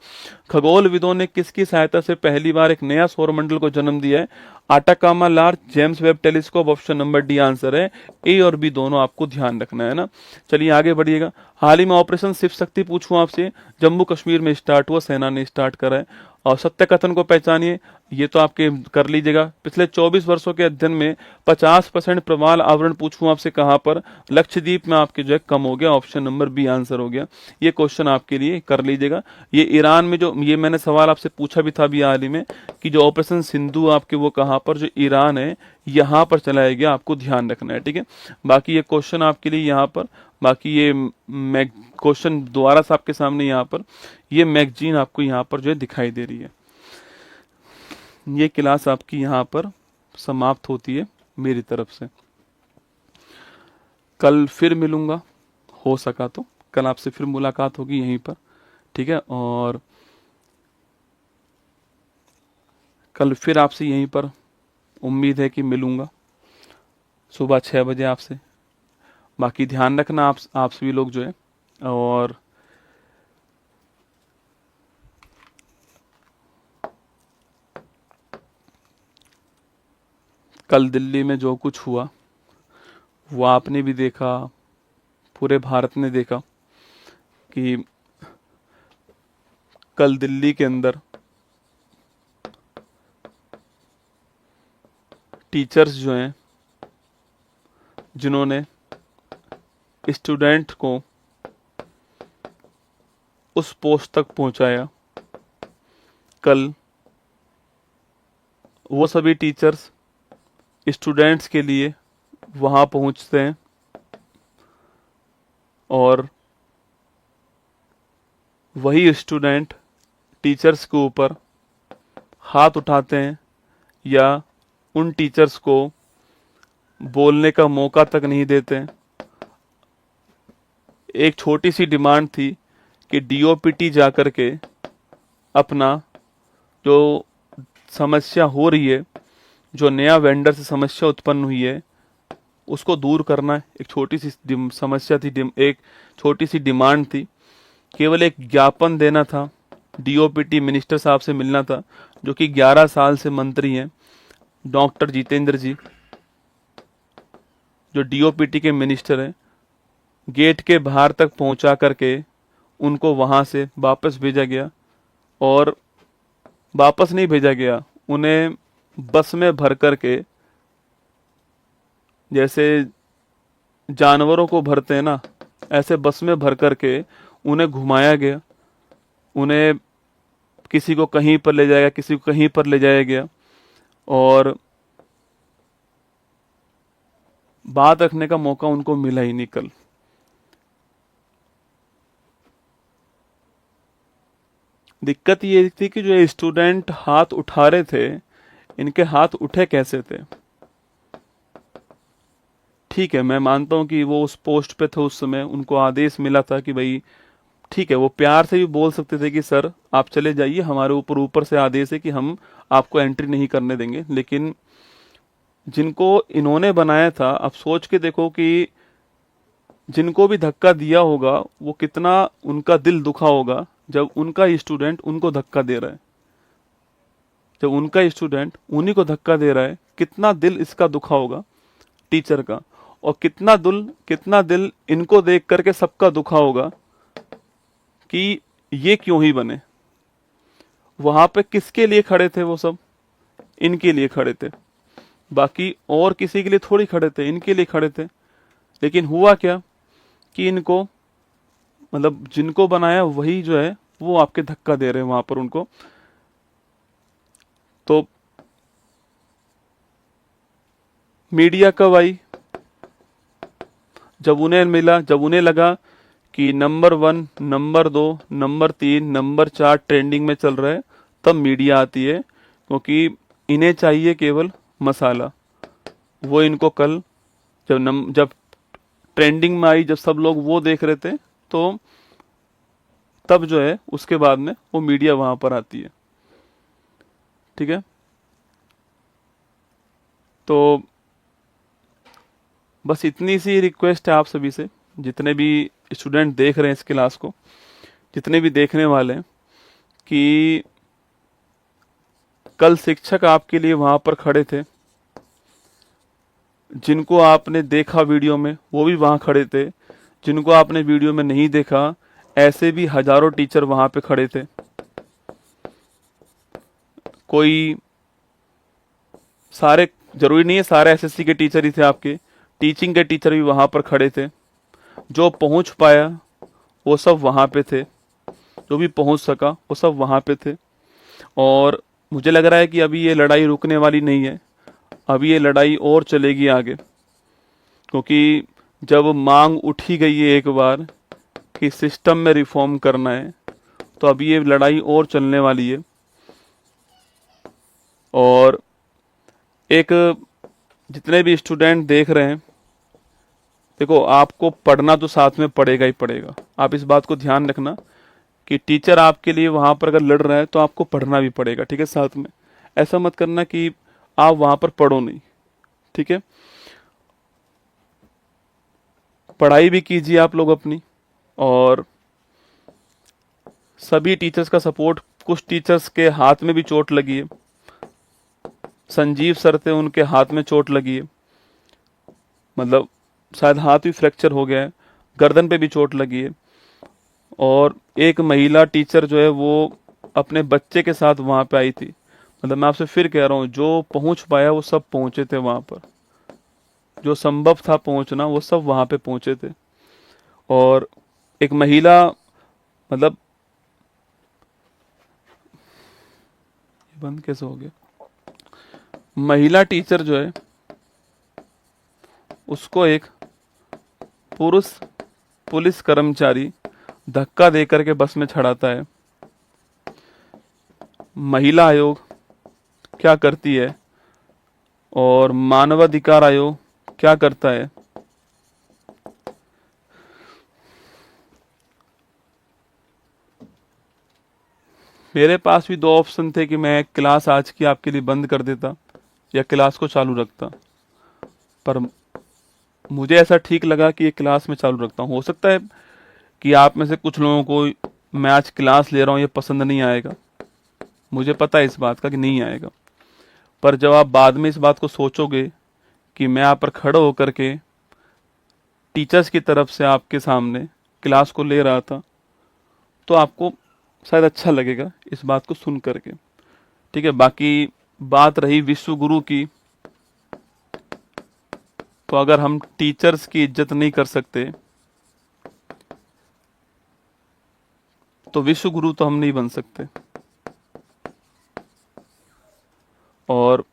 खगोलविदों ने किसकी सहायता से पहली बार एक नया सौरमंडल को जन्म दिया है, Atacama large James Webb telescope, option number D answer है। ए और बी दोनों आपको ध्यान रखना है ना। चलिए आगे बढ़िएगा। हाल ही में ऑपरेशन शिव शक्ति पूछूं आपसे, जम्मू कश्मीर में स्टार्ट हुआ, सेना ने स्टार्ट करा है। और सत्य कथन को पहचानिए, ये तो आपके कर लीजिएगा। पिछले 24 वर्षों के अध्ययन में 50% प्रवाल आवरण पूछूं आपसे कहां पर, लक्षद्वीप में आपके जो है कम हो गया, ऑप्शन नंबर बी आंसर हो गया। ये क्वेश्चन आपके लिए कर लीजिएगा। ये ईरान में जो ये मैंने सवाल आपसे पूछा भी था अभी हाल ही में कि जो ऑपरेशन सिंधु आपके वो कहां पर, जो ईरान है यहां पर चलाया गया, आपको ध्यान रखना है। ठीक है, बाकी ये क्वेश्चन आपके लिए यहाँ पर। बाकी ये क्वेश्चन दोबारा से आपके सामने यहाँ पर, ये मैगजीन आपको यहाँ पर जो है दिखाई दे रही है। ये क्लास आपकी यहाँ पर समाप्त होती है मेरी तरफ से। कल फिर मिलूंगा, हो सका तो कल आपसे फिर मुलाकात होगी यहीं पर। ठीक है, और कल फिर आपसे यहीं पर उम्मीद है कि मिलूंगा सुबह 6 बजे आपसे। बाकी ध्यान रखना आप सभी लोग जो है। और कल दिल्ली में जो कुछ हुआ वो आपने भी देखा, पूरे भारत ने देखा कि कल दिल्ली के अंदर टीचर्स जो हैं जिन्होंने स्टूडेंट को उस पोस्ट तक पहुंचाया, कल वो सभी टीचर्स स्टूडेंट्स के लिए वहां पहुंचते हैं और वही स्टूडेंट टीचर्स के ऊपर हाथ उठाते हैं या उन टीचर्स को बोलने का मौका तक नहीं देते हैं। एक छोटी सी डिमांड थी कि डीओपीटी जाकर के अपना जो समस्या हो रही है, जो नया वेंडर से समस्या उत्पन्न हुई है, उसको दूर करना है। एक छोटी सी समस्या थी, एक छोटी सी डिमांड थी, केवल एक ज्ञापन देना था, डीओपीटी मिनिस्टर साहब से मिलना था, जो कि 11 साल से मंत्री हैं, डॉक्टर जितेंद्र जी, जो डीओपीटी के मिनिस्टर हैं। गेट के बाहर तक पहुंचा करके उनको वहां से वापस भेजा गया, और वापस नहीं भेजा गया, उन्हें बस में भर करके, जैसे जानवरों को भरते हैं ना, ऐसे बस में भर करके उन्हें घुमाया गया। उन्हें किसी को कहीं पर ले जाएगा, किसी को कहीं पर ले जाया गया, और बात रखने का मौका उनको मिला ही नहीं कल। दिक्कत ये थी कि जो स्टूडेंट हाथ उठा रहे थे, इनके हाथ उठे कैसे थे? ठीक है, मैं मानता हूं कि वो उस पोस्ट पे थे उस समय, उनको आदेश मिला था कि भाई ठीक है, वो प्यार से भी बोल सकते थे कि सर आप चले जाइए, हमारे ऊपर ऊपर से आदेश है कि हम आपको एंट्री नहीं करने देंगे। लेकिन जिनको इन्होंने बनाया था, अब सोच के देखो कि जिनको भी धक्का दिया होगा वो कितना उनका दिल दुखा होगा, जब उनका स्टूडेंट उनको धक्का दे रहा है, जब उनका स्टूडेंट उन्हीं को धक्का दे रहा है, कितना दिल इसका दुखा होगा टीचर का। और कितना दिल इनको देख करके सबका दुखा होगा कि ये क्यों ही बने। वहां पे किसके लिए खड़े थे वो सब? इनके लिए खड़े थे, बाकी और किसी के लिए थोड़ी खड़े थे, इनके लिए खड़े थे। लेकिन हुआ क्या कि इनको, मतलब जिनको बनाया वही जो है वो आपके धक्का दे रहे हैं वहां पर उनको। तो मीडिया कब आई? जब उन्हें मिला, जब उन्हें लगा कि number 1, number 2, number 3, number 4 trending में चल रहा है, तब मीडिया आती है। क्योंकि इन्हें चाहिए केवल मसाला। वो इनको कल जब ट्रेंडिंग में आई, जब सब लोग वो देख रहे थे, तो तब जो है उसके बाद में वो मीडिया वहां पर आती है। ठीक है, तो बस इतनी सी रिक्वेस्ट है आप सभी से, जितने भी स्टूडेंट देख रहे हैं इस क्लास को, जितने भी देखने वाले हैं, कि कल शिक्षक आपके लिए वहां पर खड़े थे। जिनको आपने देखा वीडियो में वो भी वहां खड़े थे, जिनको आपने वीडियो में नहीं देखा, ऐसे भी हजारों टीचर वहां पे खड़े थे। कोई सारे, जरूरी नहीं है सारे एसएससी के टीचर ही थे आपके, टीचिंग के टीचर भी वहां पर खड़े थे। जो पहुंच पाया वो सब वहां पे थे, जो भी पहुंच सका वो सब वहां पे थे। और मुझे लग रहा है कि अभी ये लड़ाई रुकने वाली नहीं है, अभी ये लड़ाई और चलेगी आगे। क्योंकि जब मांग उठी गई है एक बार कि सिस्टम में रिफॉर्म करना है, तो अभी ये लड़ाई और चलने वाली है। और एक, जितने भी स्टूडेंट देख रहे हैं, देखो आपको पढ़ना तो साथ में पड़ेगा ही पड़ेगा। आप इस बात को ध्यान रखना कि टीचर आपके लिए वहां पर अगर लड़ रहा है तो आपको पढ़ना भी पड़ेगा, ठीक है, साथ में। ऐसा मत करना कि आप वहां पर पढ़ो नहीं, ठीक है। पढ़ाई भी कीजिए आप लोग अपनी, और सभी टीचर्स का सपोर्ट। कुछ टीचर्स के हाथ में भी चोट लगी है, संजीव सर थे, उनके हाथ में चोट लगी है, मतलब शायद हाथ भी फ्रैक्चर हो गया है, गर्दन पे भी चोट लगी है। और एक महिला टीचर जो है वो अपने बच्चे के साथ वहां पे आई थी। मतलब मैं आपसे फिर कह रहा हूँ, जो पहुंच पाया वो सब पहुंचे थे वहां पर, जो संभव था पहुंचना वो सब वहां पे पहुंचे थे। और एक महिला, मतलब ये बंद कैसे हो गया, महिला टीचर जो है उसको एक पुरुष पुलिस कर्मचारी धक्का देकर के बस में चढ़ाता है। महिला आयोग क्या करती है और मानवाधिकार आयोग क्या करता है? मेरे पास भी दो ऑप्शन थे कि मैं क्लास आज की आपके लिए बंद कर देता या क्लास को चालू रखता, पर मुझे ऐसा ठीक लगा कि ये क्लास में चालू रखता हूँ। हो सकता है कि आप में से कुछ लोगों को मैं आज क्लास ले रहा हूँ ये पसंद नहीं आएगा, मुझे पता है इस बात का कि नहीं आएगा, पर जब आप बाद में इस बात को सोचोगे कि मैं यहाँ पर खड़ा होकर के टीचर्स की तरफ से आपके सामने क्लास को ले रहा था, तो आपको शायद अच्छा लगेगा इस बात को सुन करके। ठीक है, बाकी बात रही विश्व गुरु की, तो अगर हम टीचर्स की इज्जत नहीं कर सकते तो विश्व गुरु तो हम नहीं बन सकते। और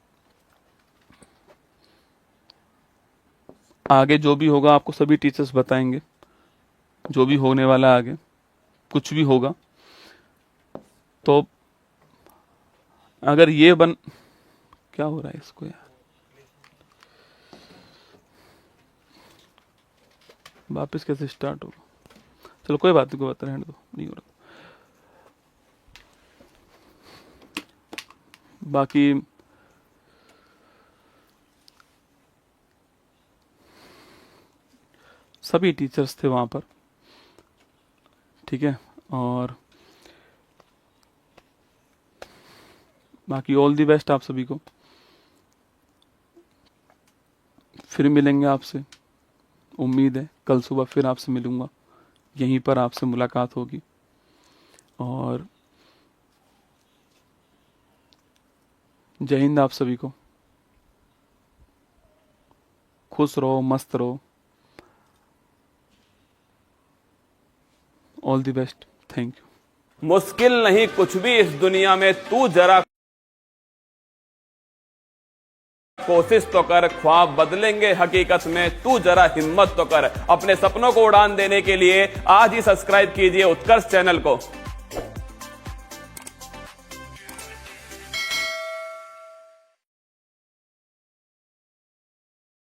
आगे जो भी होगा आपको सभी टीचर्स बताएंगे, जो भी होने वाला आगे कुछ भी होगा। तो अगर ये क्या हो रहा है इसको यार, वापस कैसे स्टार्ट होगा? चलो कोई बात नहीं, कोई बात रहने दो, नहीं हो रहा। बाकी सभी टीचर्स थे वहां पर, ठीक है। और बाकी ऑल दी बेस्ट आप सभी को। फिर मिलेंगे आपसे, उम्मीद है कल सुबह फिर आपसे मिलूंगा, यहीं पर आपसे मुलाकात होगी। और जय हिंद आप सभी को, खुश रहो, मस्त रहो, all the best, thank you. मुश्किल नहीं कुछ भी इस दुनिया में, तू जरा कोशिश तो कर, ख्वाब बदलेंगे हकीकत में, तू जरा हिम्मत तो कर। अपने सपनों को उड़ान देने के लिए आज ही सब्सक्राइब कीजिए उत्कर्ष चैनल को।